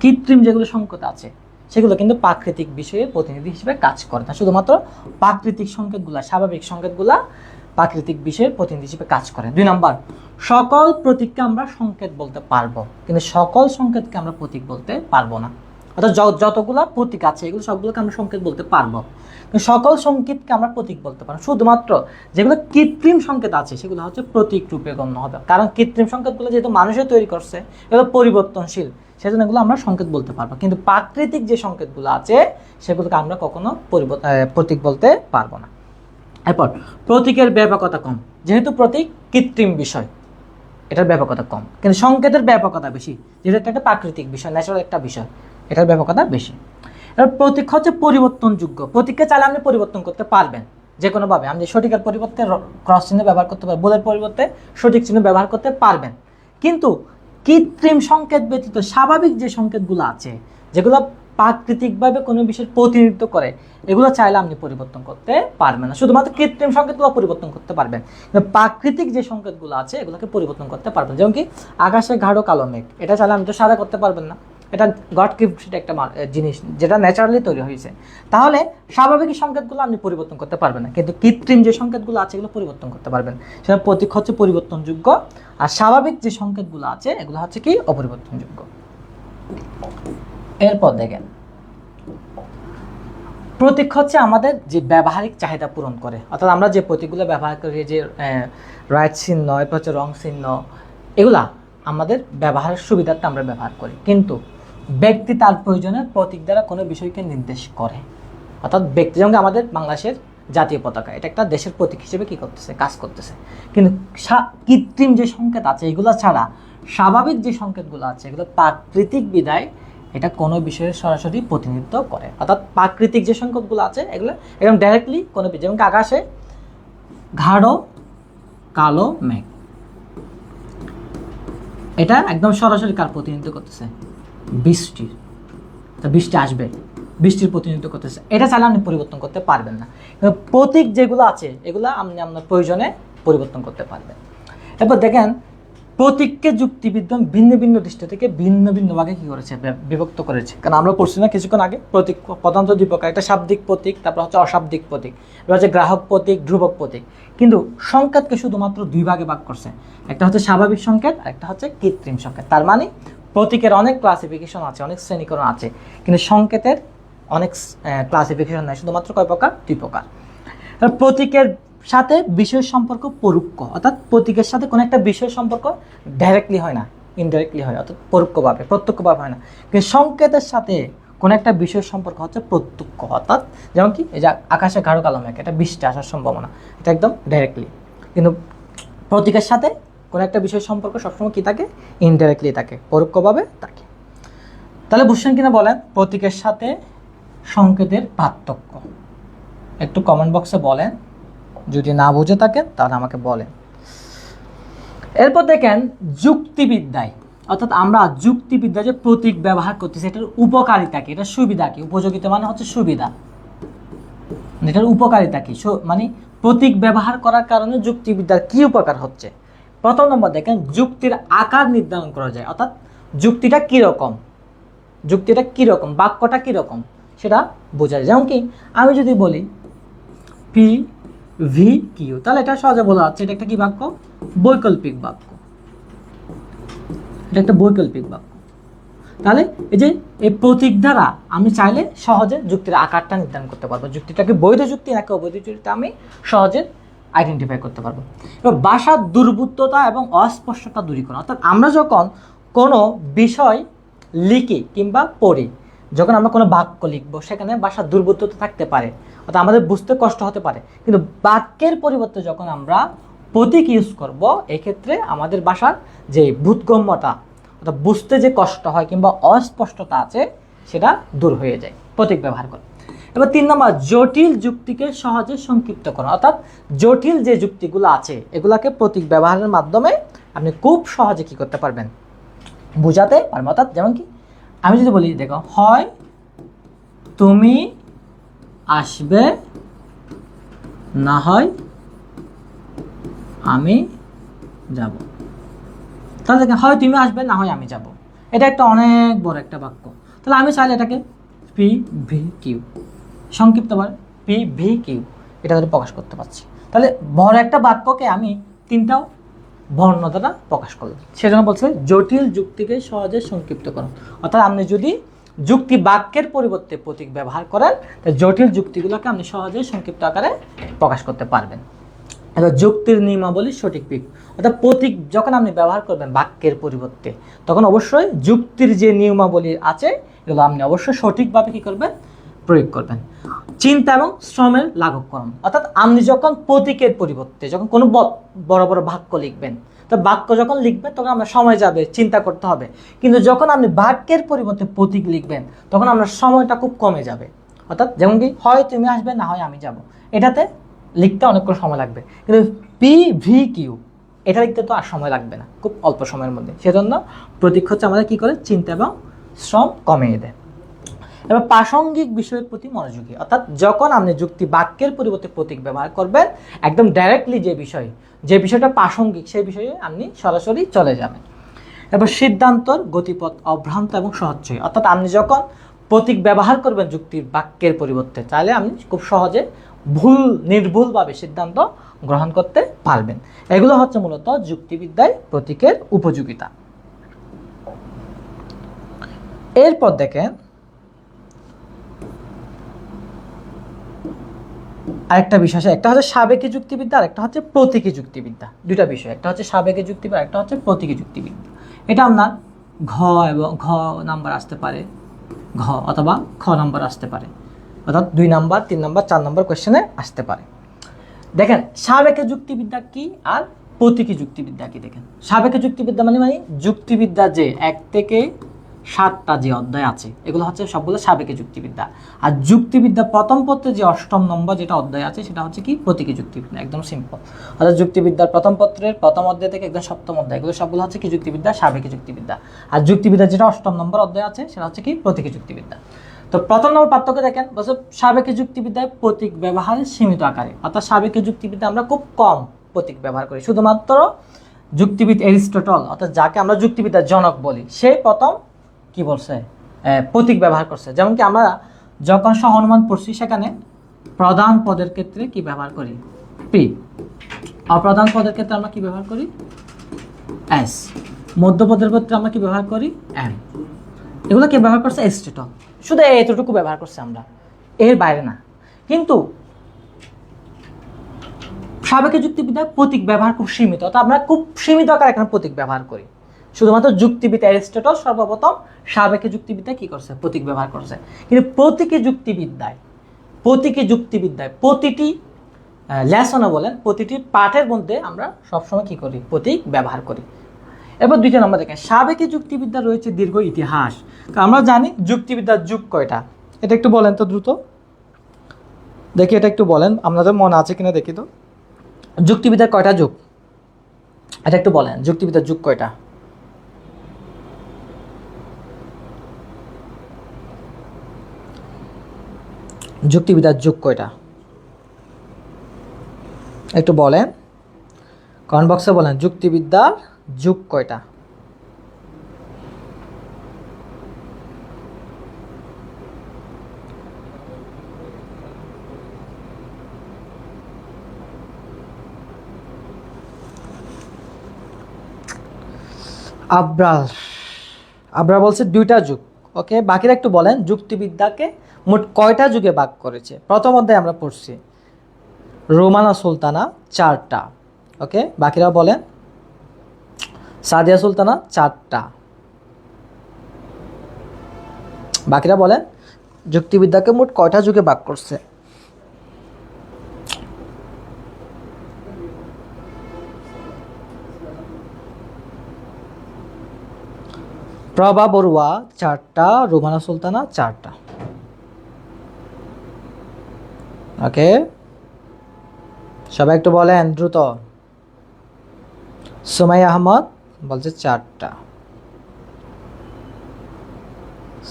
কৃত্রিম যেগুলো সংকেত আছে সেগুলো কিন্তু প্রাকৃতিক বিষয়ের প্রতিনিধি হিসেবে কাজ করে না। শুধুমাত্র প্রাকৃতিক সংকেতগুলা, স্বাভাবিক সংকেতগুলা প্রাকৃতিক বিষয়ের প্রতিনিধি হিসেবে কাজ করে। 2 নম্বর, সকল প্রতীককে আমরা সংকেত বলতে পারবো, কিন্তু সকল সংকেতকে আমরা প্রতীক বলতে পারবো না। অর্থাৎ যতগুলা প্রতীক আছে এগুলো সবগুলোকে আমরা সংকেত বলতে পারবো, কিন্তু সকল সংকেতকে আমরা প্রতীক বলতে পারবো। শুধুমাত্র যেগুলো কৃত্রিম সংকেত আছে সেগুলো হচ্ছে প্রতীক রূপে গণ্য হবে, কারণ কৃত্রিম সংকেতগুলো যেহেতু মানুষে তৈরি করছে এগুলো পরিবর্তনশীল, সেজন্য এগুলো আমরা সংকেত বলতে পারবো। কিন্তু প্রাকৃতিক যে সংকেতগুলো আছে সেগুলোকে আমরা কখনো প্রতীক বলতে পারবো না। এরপর প্রতীকের ব্যাপকতা কম, যেহেতু প্রতীক কৃত্রিম বিষয় এটার ব্যাপকতা কম, কিন্তু সংকেতের ব্যাপকতা বেশি, যেহেতু একটা প্রাকৃতিক বিষয়, ন্যাচারাল একটা বিষয়, এটার ব্যাপকতা বেশি। এবার প্রতীক হচ্ছে পরিবর্তনযোগ্য। প্রতীককে চাইলে আপনি পরিবর্তন করতে পারবেন যে কোনোভাবে। আপনি সঠিকের পরিবর্তে ক্রস চিহ্ন ব্যবহার করতে পারবেন, ভুলের পরিবর্তে সঠিক চিহ্ন ব্যবহার করতে পারবেন। কিন্তু কৃত্রিম সংকেত ব্যতীত স্বাভাবিক যে সংকেতগুলো আছে যেগুলো প্রাকৃতিকভাবে কোনো বিষয়ের প্রতিনিধিত্ব করে, এগুলো চাইলে আপনি পরিবর্তন করতে পারবেন না। শুধুমাত্র কৃত্রিম সংকেতগুলো পরিবর্তন করতে পারবেন, কিন্তু প্রাকৃতিক যে সংকেতগুলো আছে এগুলোকে পরিবর্তন করতে পারবেন। যেমন কি আকাশে গাঢ় কালো মেঘ, এটা চাইলে আপনি তো সাদা করতে পারবেন না, এটা গড গিফট একটা জিনিস যেটা ন্যাচারালি তৈরি হয়েছে। তাহলে স্বাভাবিক সংকেতগুলো আপনি পরিবর্তন করতে পারবেন না, কিন্তু কৃত্রিম যে সংকেতগুলো আছে এগুলো পরিবর্তন করতে পারবেন। সেটা প্রতীক হচ্ছে পরিবর্তনযোগ্য, আর স্বাভাবিক যে সংকেতগুলো আছে এগুলো হচ্ছে কি অপরিবর্তনযোগ্য। এরপর দেখেন, প্রতীক হচ্ছে আমাদের যে ব্যবহারিক চাহিদা পূরণ করে। অর্থাৎ আমরা যে প্রতীকগুলো ব্যবহার করি, যে রাইট চিহ্ন, এরপর হচ্ছে রং চিহ্ন, এগুলা আমাদের ব্যবহারের সুবিধার্থে আমরা ব্যবহার করি, কিন্তু ব্যক্তি তার প্রয়োজনে প্রতীক দ্বারা কোনো বিষয়কে নির্দেশ করে। অর্থাৎ ব্যক্তি, যেমন আমাদের বাংলাদেশের জাতীয় পতাকা, এটা একটা দেশের প্রতীক হিসেবে কি করতেছে, কাজ করতেছে। কিন্তু কৃত্রিম যে সংকেত আছে এগুলো ছাড়া স্বাভাবিক যে সংকেতগুলো আছে এগুলো প্রাকৃতিক বিদায় এটা কোনো বিষয়ের সরাসরি প্রতিনিধিত্ব করে। অর্থাৎ প্রাকৃতিক যে সংকেতগুলো আছে এগুলো একদম ডাইরেক্টলি কোনো, যেমন আকাশে গাঢ় কালো মেঘ, এটা একদম সরাসরি কার প্রতিনিধিত্ব করতেছে, বৃষ্টির। তা বৃষ্টি আসবে, বৃষ্টির প্রতিনিধিত্ব করতেছে, এটা চাইলে আপনি পরিবর্তন করতে পারবেন না। প্রতীক যেগুলো আছে এগুলো আপনি আপনার প্রয়োজনে পরিবর্তন করতে পারবেন। এরপর দেখেন, প্রতীককে যুক্তিবিদ্যা ভিন্ন ভিন্ন দৃষ্টি থেকে ভিন্ন ভিন্ন ভাগে কি করেছে, বিভক্ত করেছে। কারণ আমরা পড়ছি না কিছুক্ষণ আগে, প্রতীক প্রধানত 2 প্রকার, একটা শাব্দিক প্রতীক, তারপর হচ্ছে অশাব্দিক প্রতীক, এবার হচ্ছে গ্রাহক প্রতীক, ধ্রুবক প্রতীক। কিন্তু সংকেতকে শুধুমাত্র 2 ভাগে ভাগ করছে, একটা হচ্ছে স্বাভাবিক সংকেত আর একটা হচ্ছে কৃত্রিম সংকেত। তার মানে প্রতীকের অনেক ক্লাসিফিকেশন আছে, অনেক শ্রেণীকরণ আছে, কিন্তু সংকেতের অনেক ক্লাসিফিকেশন নাই, শুধুমাত্র কয় প্রকার, 2 প্রকার। প্রতীকের সাথে বিষয়ের সম্পর্ক পরোক্ষ, অর্থাৎ প্রতীকের সাথে কোনো একটা বিষয়ের সম্পর্ক ডাইরেক্টলি হয় না, ইনডাইরেক্টলি হয়, অর্থাৎ পরোক্ষভাবে, প্রত্যক্ষভাবে হয় না। কিন্তু সংকেতের সাথে কোনো একটা বিষয়ের সম্পর্ক হচ্ছে প্রত্যক্ষ। অর্থাৎ যেমন কি এই যে আকাশে গাঢ় কালো মেঘ, এটা বৃষ্টি আসার সম্ভাবনা, এটা একদম ডাইরেক্টলি। কিন্তু প্রতীকের সাথে কোনো একটা বিষয়ের সম্পর্ক সবসময় কি থাকে, ইনডাইরেক্টলি থাকে, পরোক্ষভাবে থাকে। তাহলে বুঝছেন কিনা বলেন প্রতীকের সাথে সংকেতের পার্থক্য? একটু কমেন্ট বক্সে বলেন, যদি না বুঝে থাকেন তাহলে আমাকে বলেন। এরপর দেখেন যুক্তিবিদ্যায়, অর্থাৎ আমরা যুক্তিবিদ্যা যে প্রতীক ব্যবহার করতেছি এটার উপকারিতা কি, এটার সুবিধা কি। উপযোগিতা মানে হচ্ছে সুবিধা, এটার উপকারিতা কি, মানে প্রতীক ব্যবহার করার কারণে যুক্তিবিদ্যার কি উপকার হচ্ছে। প্রথম নম্বর দেখেন, যুক্তির আকার নির্ধারণ করা যায়, অর্থাৎ যুক্তিটা কীরকম, যুক্তিটা কীরকম, বাক্যটা কীরকম সেটা বোঝা যায়। যেমন কি আমি যদি বলি পি ভি কিউ, তাহলে এটা সহজে বলা যাচ্ছে এটা একটা কি বাক্য, বৈকল্পিক বাক্য। এটা একটা বৈকল্পিক বাক্য। তাহলে এই যে এই প্রতীক দ্বারা আমি চাইলে সহজে যুক্তির আকারটা নির্ধারণ করতে পারবো, যুক্তিটাকে বৈধ যুক্তি নাকি অবৈধ যুক্তি আমি সহজে আইডেন্টিফাই করতে পারবো। এবার ভাষার দুর্বুদ্ধতা এবং অস্পষ্টতা দূরীকরণ, অর্থাৎ আমরা যখন কোনো বিষয় লিখি কিংবা পড়ি, যখন আমরা কোনো বাক্য লিখবো সেখানে ভাষার দুর্বুদ্ধতা থাকতে পারে, অর্থাৎ আমাদের বুঝতে কষ্ট হতে পারে, কিন্তু বাক্যের পরিবর্তে যখন আমরা প্রতীক ইউজ করব এক্ষেত্রে আমাদের ভাষার যে বোধগম্যতা অর্থাৎ বুঝতে যে কষ্ট হয় কিংবা অস্পষ্টতা আছে সেটা দূর হয়ে যায় প্রতীক ব্যবহার করে। এবার 3 নম্বর, জটিল যুক্তিকে সহজে সংক্ষিপ্তকরণ, অর্থাৎ জটিল যে যুক্তিগুলো আছে এগুলাকে প্রতীক ব্যবহারের মাধ্যমে আপনি খুব সহজে কি করতে পারবেন, বোঝাতে পারবেন। অর্থাৎ যেমন কি আমি যদি বলি, দেখো, হয় তুমি আসবে না হয় আমি যাব। তাহলে দেখেন, হয় তুমি আসবে না হয় আমি যাব, এটা একটা অনেক বড় একটা বাক্য। তাহলে আমি চাইলে এটাকে পি ভি কিউ সংক্ষিপ্তভাবে পি ভি কিউ এটা ধরে প্রকাশ করতে পারছি। তাহলে বড় একটা বাক্যকে আমি 3টা বর্ণ দ্বারা প্রকাশ করলাম। সেজন্য বলছে জটিল যুক্তিকে সহজে সংক্ষিপ্ত করুন। অর্থাৎ আপনি যদি যুক্তি বাক্যের পরিবর্তে প্রতীক ব্যবহার করেন তাহলে জটিল যুক্তিগুলোকে আপনি সহজে সংক্ষিপ্ত আকারে প্রকাশ করতে পারবেন। এবার যুক্তির নিয়মাবলী সঠিক পিক, অর্থাৎ প্রতীক যখন আপনি ব্যবহার করবেন বাক্যের পরিবর্তে তখন অবশ্যই যুক্তির যে নিয়মাবলী আছে এগুলো আপনি অবশ্যই সঠিকভাবে কী করবেন, প্রয়োগ করবেন। চিন্তা এবং শ্রমের লাঘবকরণ, অর্থাৎ আপনি যখন প্রতীকের পরিবর্তে যখন কোনো বড় বড় বাক্য লিখবেন, তো বাক্য যখন লিখবেন তখন আপনার সময় যাবে, চিন্তা করতে হবে, কিন্তু যখন আপনি বাক্যের পরিবর্তে প্রতীক লিখবেন তখন আপনার সময়টা খুব কমে যাবে। অর্থাৎ যেমন কি, হয় তুমি আসবে না হয় আমি যাব, এটাতে লিখতে অনেকক্ষণ সময় লাগবে, কিন্তু পি ভি কিউ এটা লিখতে তো আর সময় লাগবে না, খুব অল্প সময়ের মধ্যে। সেজন্য প্রতীক হচ্ছে আমাদের কী করে, চিন্তা এবং শ্রম কমিয়ে দেয়। এবার প্রাসঙ্গিক বিষয়ের প্রতি মনোযোগী, অর্থাৎ যখন আপনি যুক্তি বাক্যের পরিবর্তে প্রতীক ব্যবহার করবেন একদম ডাইরেক্টলি যে বিষয়টা প্রাসঙ্গিক সেই বিষয়ে আপনি সরাসরি চলে যাবেন। এবার সিদ্ধান্তর গতিপথ অভ্রান্ত এবং সহজই, অর্থাৎ আপনি যখন প্রতীক ব্যবহার করবেন যুক্তির বাক্যের পরিবর্তে তাহলে আপনি খুব সহজে নির্ভুলভাবে সিদ্ধান্ত গ্রহণ করতে পারবেন। এগুলো হচ্ছে মূলত যুক্তিবিদ্যায় প্রতীকের উপযোগিতা। এরপর দেখেন আরেকটা বিষয় আছে, একটা হচ্ছে সাবেকি যুক্তিবিদ্যা আর একটা হচ্ছে প্রতীকী যুক্তিবিদ্যা। দুইটা বিষয়, একটা হচ্ছে সাবেকি যুক্তিবিদ্যা আর একটা হচ্ছে প্রতীকী যুক্তিবিদ্যা। এটা আপনার ঘ এবং ঘ নাম্বার আসতে পারে, ঘ অথবা খ নাম্বার আসতে পারে, অর্থাৎ 2 নাম্বার 3 নাম্বার 4 নাম্বার কোয়েশ্চেনে আসতে পারে। দেখেন সাবেকি যুক্তিবিদ্যা কি আর প্রতীকী যুক্তিবিদ্যা কি। দেখেন সাবেকি যুক্তিবিদ্যা মানে যুক্তিবিদ্যা যে 1 থেকে 7টা যে অধ্যায় আছে এগুলো হচ্ছে সবগুলো সাবেকি যুক্তিবিদ্যা। আর যুক্তিবিদ্যা প্রথম পত্রে যে 8ম নম্বর যেটা অধ্যায় আছে সেটা হচ্ছে কি, প্রতীকী যুক্তিবিদ্যা। একদম সিম্পল, অর্থাৎ যুক্তিবিদ্যার প্রথম পত্রের প্রথম অধ্যায় থেকে একদম 7ম অধ্যায় এগুলো সবগুলো হচ্ছে কি, যুক্তিবিদ্যা, সাবেকি যুক্তিবিদ্যা। আর যুক্তিবিদ্যার যেটা 8ম নম্বর অধ্যায় আছে সেটা হচ্ছে কি, প্রতীকী যুক্তিবিদ্যা। তো প্রথম নম্বর পার্থক্য দেখেন, বলছে সাবেকি যুক্তিবিদ্যায় প্রতীক ব্যবহারের সীমিত আকারে, অর্থাৎ সাবেকি যুক্তিবিদ্যা আমরা খুব কম প্রতীক ব্যবহার করি। শুধুমাত্র যুক্তিবিদ এরিস্টটল, অর্থাৎ যাকে আমরা যুক্তিবিদ্যার জনক বলি, সে প্রথম কি বলছে, প্রতীক ব্যবহার করছে। যেমন কি আমরা যখন সহনুমান পড়ছি সেখানে প্রধান পদের ক্ষেত্রে কি ব্যবহার করি, পি, অপ্রধান পদের ক্ষেত্রে আমরা কি ব্যবহার করি, এস, মধ্যপদের ক্ষেত্রে আমরা কি ব্যবহার করি, এম। এগুলো কে ব্যবহার করছে, এরিস্টটল। শুধু এতটুকু ব্যবহার করছে আমরা, এর বাইরে না। কিন্তু সাবেকি যুক্তিবিদ্যায় প্রতীক ব্যবহার খুব সীমিত, অর্থাৎ আমরা খুব সীমিত আকারে এখানে প্রতীক ব্যবহার করি। শুধুমাত্র যুক্তিবিদ এরিস্টটল সর্বপ্রথম সাবেকি যুক্তিবিদ্যায় কি করছে, প্রতীক ব্যবহার করছে। কিন্তু প্রতীকী যুক্তিবিদ্যায় প্রতিটি লেসনে বলেন প্রতিটি পাঠের মধ্যে আমরা সবসময় কি করি, প্রতীক ব্যবহার করি। এবার 2 নম্বর দেখেন, সাবেকি যুক্তিবিদ্যা রয়েছে দীর্ঘ ইতিহাস। আমরা জানি যুক্তিবিদ্যার যুগ কয়টা, এটা একটু বলেন তো দ্রুত দেখি, এটা একটু বলেন, আপনাদের মনে আছে কিনা দেখি তো। যুক্তিবিদ্যার কয়টা যুগ, এটা একটু বলেন, যুক্তিবিদ্যার যুগ কয়টা। যুক্তিবিদ্যার যুগ কয়টা একটু বলেন, কমেন্ট বক্সে বলেন যুক্তিবিদ্যার যুগ কয়টা। আবরার আবরার বলছে 2টা যুগ। ওকে, বাকিরা একটু বলেন যুক্তিবিদ্যাকে মোট কয়টা যুগে ভাগ করেছে? প্রথম অধ্যায়ে আমরা পড়ছি রোমানা সুলতানা 4টা। ওকে, বাকিরা বলেন সাদিয়া সুলতানা 4টা। বাকিরা বলেন যুক্তিবিদ্যাকে মোট কয়টা যুগে ভাগ করছে? প্রভা বড়ুয়া 4টা, রোমানা সুলতানা 4টা। ওকে, সবাই একটু বলেন দ্রুত। সুমাইয়া আহমদ বলছে 4টা।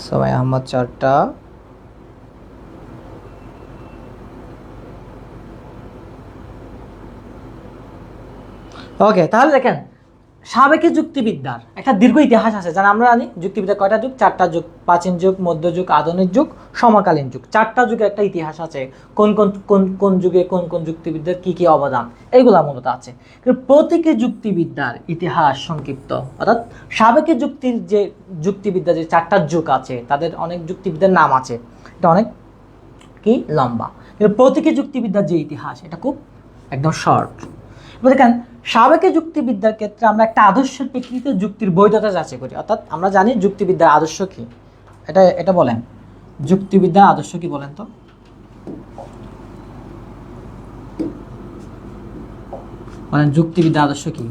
সুমাইয়া আহমদ 4টা। ওকে, তাহলে দেখেন সাবেকি যুক্তিবিদ্যার একটা দীর্ঘ ইতিহাস আছে, জানা আমরা জানি যুক্তিবিদ্যার কয়টা যুগ? 4টা যুগ। প্রাচীন যুগ, মধ্যযুগ, আধুনিক যুগ, সমকালীন যুগ। 4টা যুগের একটা ইতিহাস আছে, কোন কোন কোন কোন যুগে কোন কোন যুক্তিবিদ্যার কি কি অবদান, এইগুলা মূলত আছে। কিন্তু প্রতীকী যুক্তিবিদ্যার ইতিহাস সংক্ষিপ্ত, অর্থাৎ সাবেকি যুক্তিবিদ্যা যে 4টা যুগ আছে তাদের অনেক যুক্তিবিদ্যার নাম আছে, এটা অনেক কি লম্বা। কিন্তু প্রতীকী যুক্তিবিদ্যার যে ইতিহাস এটা খুব একদম শর্ট। দেখেন সাবেকি যুক্তিবিদ্যার ক্ষেত্রে আমরা একটা আদর্শের প্রেক্ষিতে যুক্তির বৈধতা যাচাই করি, অর্থাৎ আমরা জানি যুক্তিবিদ্যার আদর্শ কি। এটা বলেন যুক্তিবিদ্যার আদর্শ কি বলেন তো? বলেন যুক্তিবিদ্যার আদর্শ কি,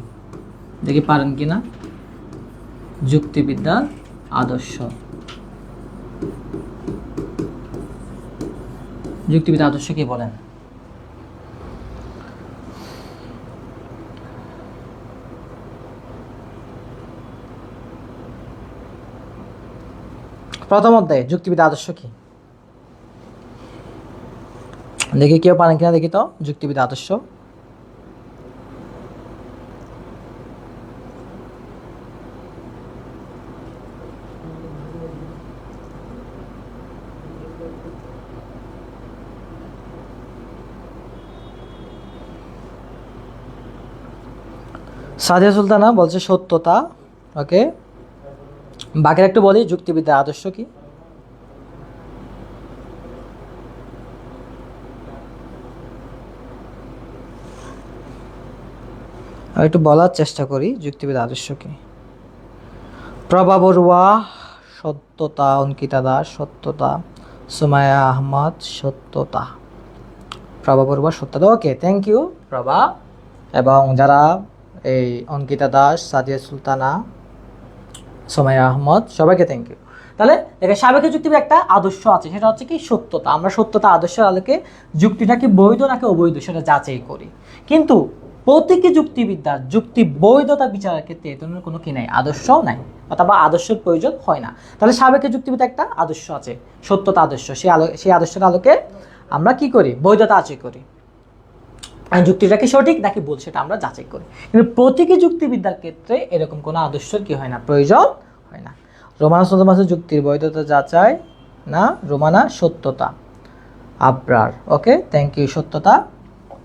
দেখি পারেন কিনা। যুক্তিবিদ্যার আদর্শ, যুক্তিবিদ্যার আদর্শ কি বলেন? প্রথম অধ্যায়ে যুক্তিবিদ্যা আদর্শ কি, দেখি কেউ পারেন কিনা, দেখি তো যুক্তিবিদ্যা আদর্শ। সাদিয়া সুলতানা বলছে সত্যতা। ওকে, বাকিরা একটু বলি যুক্তিবিদ্যার আদর্শ কি। আমি একটু বলার চেষ্টা করি যুক্তিবিদ্যার আদর্শ কি। প্রভা বড়ুয়া সত্যতা, অঙ্কিতা দাস সত্যতা, সুমাইয়া আহমদ সত্যতা। প্রভা বড়ুয়া সত্যতা। ওকে, থ্যাংক ইউ প্রভা, এবং যারা এই অঙ্কিতা দাস, সাদিয়া সুলতানা, সুমাইয়া আহমদ, সবাইকে থ্যাংক ইউ। তাহলে দেখেন সাবেকি যুক্তিবিদ্যার একটা আদর্শ আছে, সেটা হচ্ছে কি সত্যতা। আমরা সত্যতা আদর্শের আলোকে যুক্তিটা কি বৈধ নাকি অবৈধ সেটা যাচাই করি। কিন্তু প্রতীকী যুক্তিবিদ্যার যুক্তি বৈধতা বিচারের ক্ষেত্রে এ ধরনের কোনো কি নাই, আদর্শও নাই, অথবা আদর্শের প্রয়োজন হয় না। তাহলে সাবেকি যুক্তিবিদ্যার একটা আদর্শ আছে, সত্যতা আদর্শ। সেই আদর্শের আলোকে আমরা কি করি, বৈধতা যাচাই করি, যুক্তিটা কি সঠিক নাকি ভুল সেটা আমরা যাচাই করি। কিন্তু প্রতীকী যুক্তিবিদ্যার ক্ষেত্রে এরকম কোনো আদর্শের কি হয় না, প্রয়োজন হয় না। রোমানা সুলতানা যুক্তির বৈধতা যাচাই না, রোমানা সত্যতা। আবরার, ওকে, থ্যাংক ইউ সত্যতা।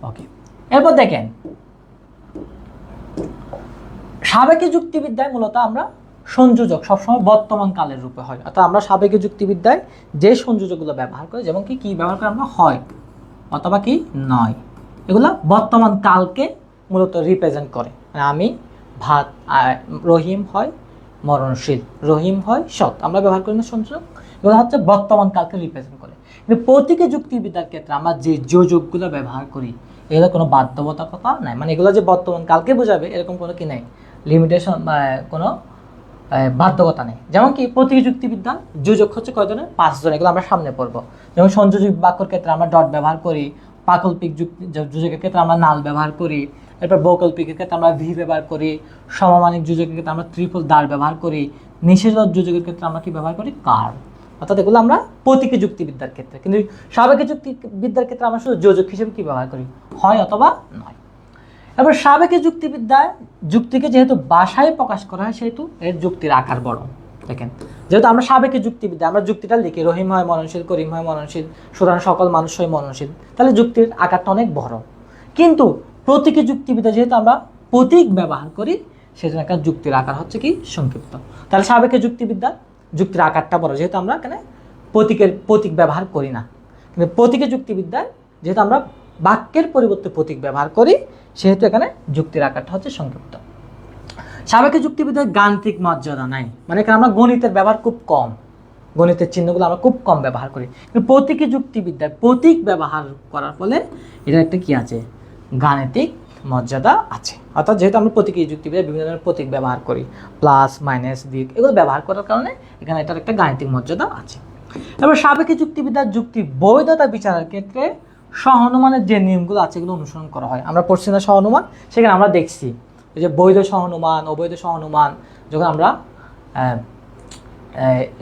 ওকে, এরপর দেখেন সাবেকি যুক্তিবিদ্যায় মূলত আমরা সংযোজক সবসময় বর্তমান কালের রূপে হয়, অর্থাৎ আমরা সাবেকি যুক্তিবিদ্যায় যে সংযোজকগুলো ব্যবহার করি, যেমন কি ব্যবহার করি আমরা, হয় অথবা কি নয়, এগুলো বর্তমান কালকে মূলত রিপ্রেজেন্ট করে। মানে আমি ভাত, রহিম হয় মরণশীল, রহিম হয় সৎ, আমরা ব্যবহার করি না সংযোজক, এগুলো হচ্ছে বর্তমান কালকে রিপ্রেজেন্ট করে। কিন্তু প্রতীকী যুক্তিবিদ্যার ক্ষেত্রে আমরা যে যোজকগুলো ব্যবহার করি এগুলো কোনো বাধ্যবাধকতা নাই, মানে এগুলো যে বর্তমান কালকে বোঝাবে এরকম কোনো কি নাই, লিমিটেশন, কোনো বাধ্যকতা নেই। যেমন কি প্রতীকী যুক্তিবিদ্যার যোজক হচ্ছে কয় ধরনের, 5 জন, এগুলো আমরা সামনে পড়বো। যেমন সংযোজক বাক্যের ক্ষেত্রে আমরা ডট ব্যবহার করি, প্রাকল্পিক যোজকের ক্ষেত্রে আমরা নাল ব্যবহার করি, এরপর বৈকল্পিকের ক্ষেত্রে আমরা ভি ব্যবহার করি, সমমানিক যোজকের ক্ষেত্রে আমরা ত্রিপল দ্বার ব্যবহার করি, নিষেধক যোজকের ক্ষেত্রে আমরা কি ব্যবহার করি, কার। অর্থাৎ এগুলো আমরা প্রতীকী যুক্তিবিদ্যার ক্ষেত্রে। কিন্তু সাবেকি যুক্তিবিদ্যার ক্ষেত্রে আমরা শুধু যোজক হিসেবে কি ব্যবহার করি, হয় অথবা নয়। এবার সাবেকি যুক্তিবিদ্যায় যুক্তিকে যেহেতু ভাষায় প্রকাশ করা হয় সেহেতু এর যুক্তির আকার বড়। দেখেন যেহেতু আমরা সাবেকি যুক্তিবিদ্যা আমরা যুক্তিটা লিখি রহিম হয় মননশীল, করিম হয় মননশীল, সুতরাং সকল মানুষ হয় মননশীল, তাহলে যুক্তির আকারটা অনেক বড়। কিন্তু প্রতীকী যুক্তিবিদ্যা যেহেতু আমরা প্রতীক ব্যবহার করি সেজন্য একটা যুক্তির আকার হচ্ছে কি সংক্ষিপ্ত। তাহলে সাবেকে যুক্তিবিদ্যা যুক্তির আকারটা বড়, যেহেতু আমরা এখানে প্রতীক ব্যবহার করি না। কিন্তু প্রতীকে যুক্তিবিদ্যায় যেহেতু আমরা বাক্যের পরিবর্তে প্রতীক ব্যবহার করি, সেহেতু এখানে যুক্তির আকারটা হচ্ছে সংক্ষিপ্ত। সাবেকে যুক্তিবিদ্যায় গাণিতিক মর্যাদা নাই, মানে এখানে আমরা গণিতের ব্যবহার খুব কম, গণিতের চিহ্নগুলো আমরা খুব কম ব্যবহার করি। কিন্তু প্রতীকী যুক্তিবিদ্যায় প্রতীক ব্যবহার করার ফলে এটা একটা কি আছে, গাণিতিক মর্যাদা আছে। অর্থাৎ যেহেতু আমরা প্রতীকী যুক্তিবিদ্যায় বিভিন্ন ধরনের প্রতীক ব্যবহার করি, প্লাস মাইনাস দিক, এগুলো ব্যবহার করার কারণে এখানে এটার একটা গাণিতিক মর্যাদা আছে। এবার সাবেকি যুক্তিবিদ্যার যুক্তি বৈধতা বিচারের ক্ষেত্রে সহানুমানের যে নিয়মগুলো আছে এগুলো অনুসরণ করা হয়। আমরা পড়ছি না সহানুমান, সেখানে আমরা দেখছি এই যে বৈধ সহানুমান, অবৈধ সহানুমান, যখন আমরা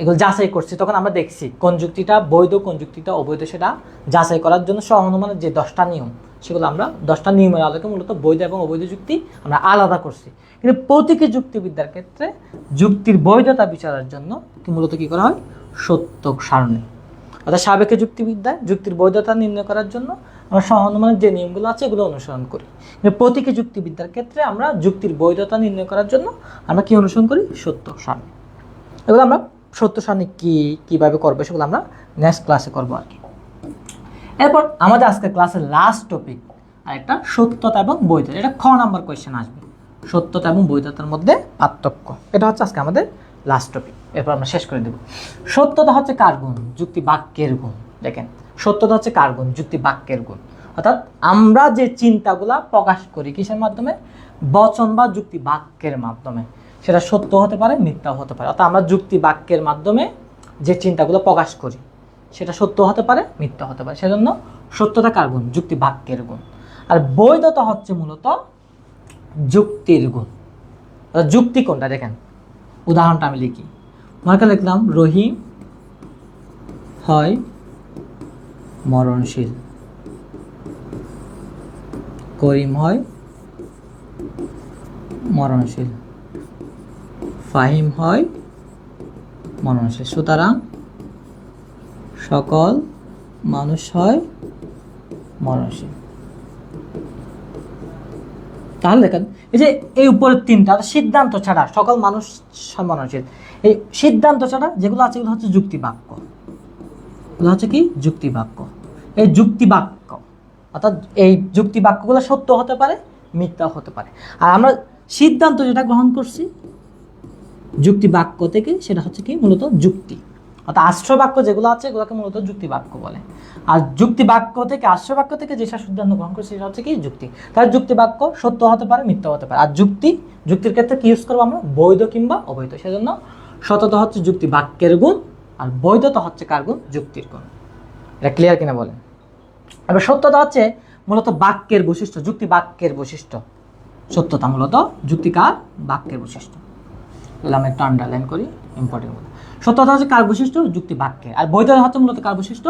এগুলো যাচাই করছি তখন আমরা দেখছি কোন যুক্তিটা বৈধ কোন যুক্তিটা অবৈধ, সেটা যাচাই করার জন্য সহানুমানের যে 10টা নিয়ম, সেগুলো আমরা 10টা নিয়মের আলোকে মূলত বৈধ এবং অবৈধ যুক্তি আমরা আলাদা করছি। কিন্তু প্রতীকী যুক্তিবিদ্যার ক্ষেত্রে যুক্তির বৈধতা বিচারের জন্য মূলত কী করা হয়, সত্যক সারণী। অর্থাৎ সাবেকে যুক্তিবিদ্যায় যুক্তির বৈধতা নির্ণয় করার জন্য আমরা সহানুমানের যে নিয়মগুলো আছে এগুলো অনুসরণ করি। কিন্তু প্রতীকী যুক্তিবিদ্যার ক্ষেত্রে আমরা যুক্তির বৈধতা নির্ণয় করার জন্য আমরা কি অনুসরণ করি, সত্যক সারণী। এগুলো আমরা সত্য সারণী কীভাবে করবো সেগুলো আমরা নেক্সট ক্লাসে করবো আর কি। এরপর আমাদের আজকের ক্লাসের লাস্ট টপিক আর একটা সত্যতা এবং বৈধতা, এটা খ নাম্বার কোয়েশ্চেন আসবে, সত্যতা এবং বৈধতার মধ্যে পার্থক্য, এটা হচ্ছে আজকে আমাদের লাস্ট টপিক। এরপর আমরা শেষ করে দেব। সত্যতা হচ্ছে কার গুণ, যুক্তি বাক্যের গুণ। দেখেন সত্যতা হচ্ছে কার গুণ, যুক্তি বাক্যের গুণ। অর্থাৎ আমরা যে চিন্তাগুলা প্রকাশ করি কিসের মাধ্যমে, বচন বা যুক্তি বাক্যের মাধ্যমে, সেটা সত্য হতে পারে মিথ্যাও হতে পারে। অর্থাৎ আমরা যুক্তি বাক্যের মাধ্যমে যে চিন্তাগুলো প্রকাশ করি সেটা সত্য হতে পারে মিথ্যা হতে পারে, সেজন্য সত্যতা কার গুণ, যুক্তি বাক্যের গুণ। আর বৈধতা হচ্ছে মূলত যুক্তির গুণ। যুক্তি কোনটা দেখেন, উদাহরণটা আমি লিখি, মনে লিখলাম রহিম হয় মরণশীল, করিম হয় মরণশীল, ফাহিম হয় মরণশীল, সুতরাং সকল মানুষ হয় মরণশীল। তাহলে দেখেন এই যে এই উপরের তিনটা সিদ্ধান্ত ছাড়া সকল মানুষ মরণশীল, এই সিদ্ধান্ত ছাড়া যেগুলো আছে এগুলো হচ্ছে যুক্তি বাক্য, এগুলো হচ্ছে কি যুক্তি বাক্য। এই যুক্তি বাক্য অর্থাৎ এই যুক্তি বাক্যগুলো সত্য হতে পারে মিথ্যা হতে পারে। আর আমরা সিদ্ধান্ত যেটা গ্রহণ করছি যুক্তি বাক্য থেকে, সেটা হচ্ছে কি মূলত যুক্তি। অর্থাৎ আশ্রয় বাক্য যেগুলো আছে এগুলোকে মূলত যুক্তি বাক্য বলে। আর যুক্তি বাক্য থেকে আশ্রয় বাক্য থেকে যেসব সিদ্ধান্ত গ্রহণ করছে সেটা হচ্ছে কি যুক্তি। তাহলে যুক্তি বাক্য সত্য হতে পারে মিথ্যা হতে পারে। আর যুক্তির ক্ষেত্রে কি ইউজ করবো আমরা, বৈধ কিংবা অবৈধ। সেজন্য সততা হচ্ছে যুক্তি বাক্যের গুণ, আর বৈধতা হচ্ছে কার গুণ, যুক্তির গুণ। এটা ক্লিয়ার কিনা বলেন। এবার সত্যতা হচ্ছে মূলত বাক্যের বৈশিষ্ট্য, যুক্তি বাক্যের বৈশিষ্ট্য। সত্যতা মূলত যুক্তিকার বাক্যের বৈশিষ্ট্য। আমি একটু আন্ডারলাইন করি, ইম্পর্টেন্ট। সত্যতা হচ্ছে কার বৈশিষ্ট্য, যুক্তি বাক্যের। আর বৈধতা হচ্ছে মূলত কার বৈশিষ্ট্য,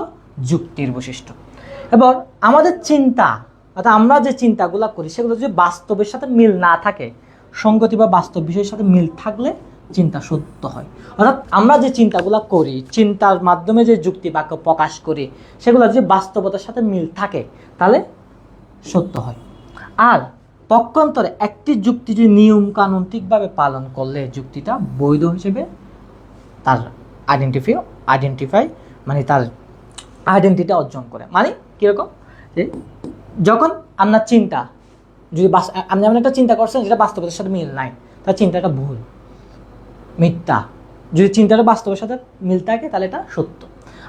যুক্তির বৈশিষ্ট্য। এবার আমাদের চিন্তা অর্থাৎ আমরা যে চিন্তাগুলো করি সেগুলো যদি বাস্তবের সাথে মিল না থাকে, সঙ্গতি বা বাস্তব বিষয়ের সাথে মিল থাকলে চিন্তা সত্য হয়। অর্থাৎ আমরা যে চিন্তাগুলো করি, চিন্তার মাধ্যমে যে যুক্তি বাক্য প্রকাশ করি, সেগুলো যদি বাস্তবতার সাথে মিল থাকে তাহলে সত্য হয়। আর পক্ষান্তরে একটি যুক্তি যদি নিয়ম কানুন ঠিকভাবে পালন করলে যুক্তিটা বৈধ হিসেবে তার আইডেন্টিফাই মানে তার আইডেন্টিটি অর্জন করে। মানে কীরকম, যে যখন আপনার চিন্তা যদি আপনি এমন একটা চিন্তা করছেন যেটা বাস্তবতার সাথে মিল নাই, তার চিন্তাটা ভুল মিথ্যা। যদি চিন্তাটা বাস্তবের সাথে মিল থাকে তাহলে এটা সত্য।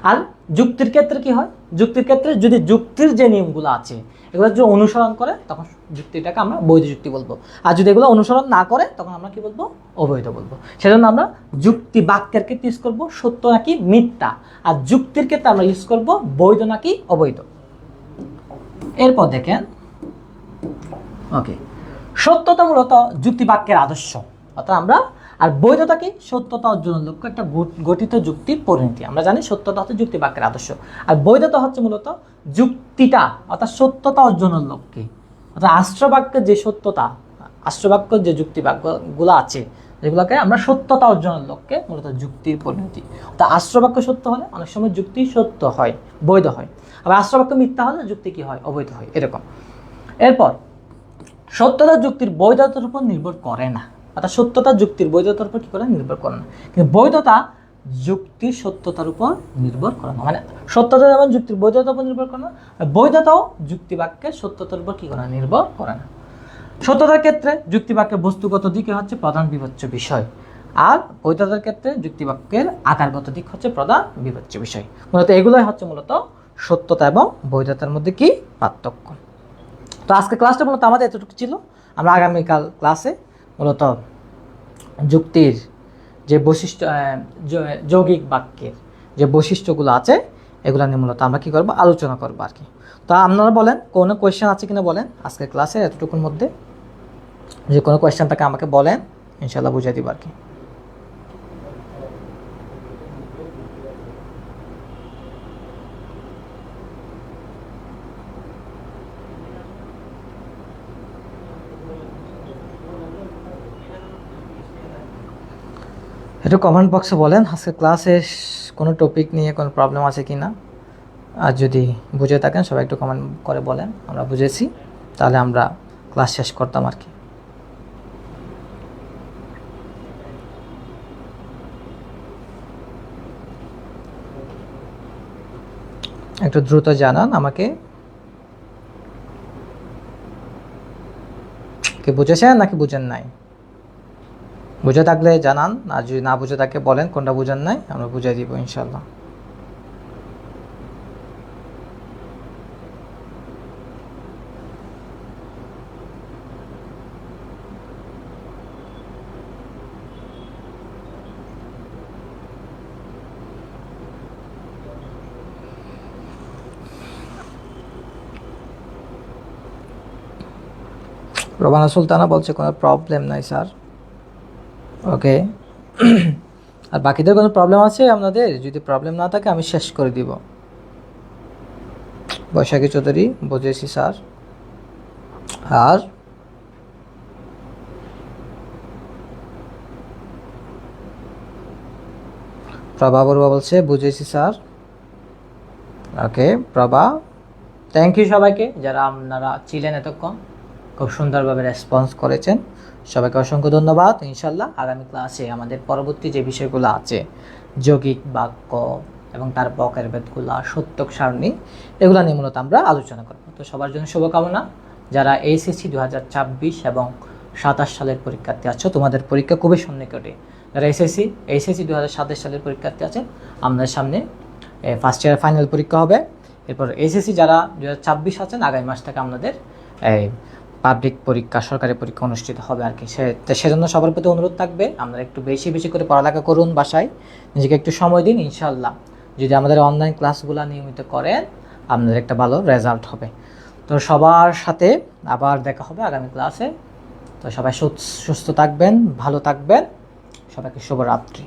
আর যুক্তির ক্ষেত্রে কি হয়, যুক্তির ক্ষেত্রে যদি যুক্তির যে নিয়মগুলো আছে এগুলো যদি অনুসরণ করে তখন যুক্তিটাকে আমরা বৈধ যুক্তি বলবো। আর যদি এগুলো অনুসরণ না করে তখন আমরা কি বলবো, অবৈধ বলবো। সেজন্য আমরা যুক্তি বাক্যের ক্ষেত্রে ইউজ করবো সত্য নাকি মিথ্যা, আর যুক্তির ক্ষেত্রে আমরা ইউজ করবো বৈধ নাকি অবৈধ। এরপর দেখেন, ওকে, সত্যতা মূলত যুক্তি বাক্যের আদর্শ। অর্থাৎ আমরা আর বৈধতা কি, সত্যতা অর্জনের লক্ষ্য একটা গঠিত যুক্তির পরিণতি। আমরা জানি সত্যতা হচ্ছে যুক্তি বাক্যের আদর্শ, আর বৈধতা হচ্ছে মূলত যুক্তিটা অর্থাৎ সত্যতা অর্জনের লক্ষ্যে। অর্থাৎ আশ্রবাক্যের যে সত্যতা, আশ্রবাক্যের যে যুক্তি বাক্যগুলো আছে যেগুলোকে আমরা সত্যতা অর্জনের লক্ষ্যে মূলত যুক্তির পরিণতি। অর্থাৎ আশ্রবাক্য সত্য হলে অনেক সময় যুক্তি সত্য হয়, বৈধ হয়। আবার আশ্রবাক্য মিথ্যা হলে যুক্তি কি হয়, অবৈধ হয়, এরকম। এরপর সত্যতা যুক্তির বৈধতার উপর নির্ভর করে না। অর্থাৎ সত্যতা যুক্তির বৈধতার উপর কী করে নির্ভর করে না, কিন্তু বৈধতা যুক্তির সত্যতার উপর নির্ভর করে না, মানে সত্যতা যেমন যুক্তির বৈধতার উপর নির্ভর করে না, বৈধতাও যুক্তি বাক্যের সত্যতার উপর কী করে না, নির্ভর করে না। সত্যতার ক্ষেত্রে যুক্তিবাক্যের বস্তুগত দিকে হচ্ছে প্রধান বিবেচ্য বিষয়, আর বৈধতার ক্ষেত্রে যুক্তিবাক্যের আকারগত দিক হচ্ছে প্রধান বিবেচ্য বিষয়। মূলত এগুলোই হচ্ছে মূলত সত্যতা এবং বৈধতার মধ্যে কি পার্থক্য। তো আজকে ক্লাসটা মূলত আমাদের এতটুকু ছিল। আমরা আগামীকাল ক্লাসে মূলত যুক্তির যে বৈশিষ্ট্য, যৌগিক বাক্যের যে বৈশিষ্ট্যগুলো আছে এগুলো নিয়ে মূলত আমরা কী করবো, আলোচনা করবো আর কি। তো আপনারা বলেন কোনো কোয়েশ্চেন আছে কিনা বলেন আজকের ক্লাসে এতটুকুর মধ্যে, যে কোনো কোয়েশ্চেন থাকে আমাকে বলেন, ইনশাল্লাহ বুঝিয়ে দিব আর কি। একটু কমেন্ট বক্সে বলেন আজকে ক্লাসে কোনো টপিক নিয়ে কোনো প্রবলেম আছে কি না, আর যদি বুঝে থাকেন সবাই একটু কমেন্ট করে বলেন আমরা বুঝেছি, তাহলে আমরা ক্লাস শেষ করতাম আর কি। একটু দ্রুত জানান আমাকে, কি বুঝেছেন নাকি বুঝেন নাই? বুঝে থাকলে জানান, আর যদি না বুঝে থাকে বলেন কোনটা বুঝেন নাই, আমরা বুঝিয়ে দিব ইনশাল্লাহ। রবানা সুলতানা বলছে কোনো প্রবলেম নাই স্যার। ওকে, আর বাকিদের কোনো প্রবলেম আছে আপনাদের? যদি প্রবলেম না থাকে আমি শেষ করে দিব। বৈশাখী চৌধুরী বুঝেছি স্যার। আর প্রভা বড়ুয়া বলছে বুঝেছি sir. Okay Prova, thank you সবাইকে যারা আপনারা ছিলেন এতক্ষণ, খুব সুন্দরভাবে রেসপন্স করেছেন, সবাইকে অসংখ্য ধন্যবাদ। ইনশাল্লাহ আগামী ক্লাসে আমাদের পরবর্তী যে বিষয়গুলো আছে, যৌগিক বাক্য এবং তার বকের ভেদগুলো, সত্যক সারণী, এগুলো নিয়ে মূলত আমরা আলোচনা করব। তো সবার জন্য শুভকামনা। যারা এইচএসসি 2026 এবং 27 সালের পরীক্ষার্থী আছো, তোমাদের পরীক্ষা খুবই সন্নিকটে। যারা এইচএসসি 2027 সালের পরীক্ষার্থী আছেন, আমাদের সামনে ফার্স্ট ইয়ার ফাইনাল পরীক্ষা হবে। এরপর এইচএসসি যারা 2026 আছেন, আগামী মাস থেকে আপনাদের পাবলিক পরীক্ষা, সরকারি পরীক্ষা অনুষ্ঠিত হবে আর কি। সেজন্য সবার প্রতি অনুরোধ থাকবে আপনারা একটু বেশি বেশি করে পড়ালেখা করুন, বাসায় নিজেকে একটু সময় দিন। ইনশাল্লাহ যদি আমাদের অনলাইন ক্লাসগুলো নিয়মিত করেন আপনাদের একটা ভালো রেজাল্ট হবে। তো সবার সাথে আবার দেখা হবে আগামী ক্লাসে। তো সবাই সুস্থ থাকবেন, ভালো থাকবেন, সবাইকে শুভরাত্রি।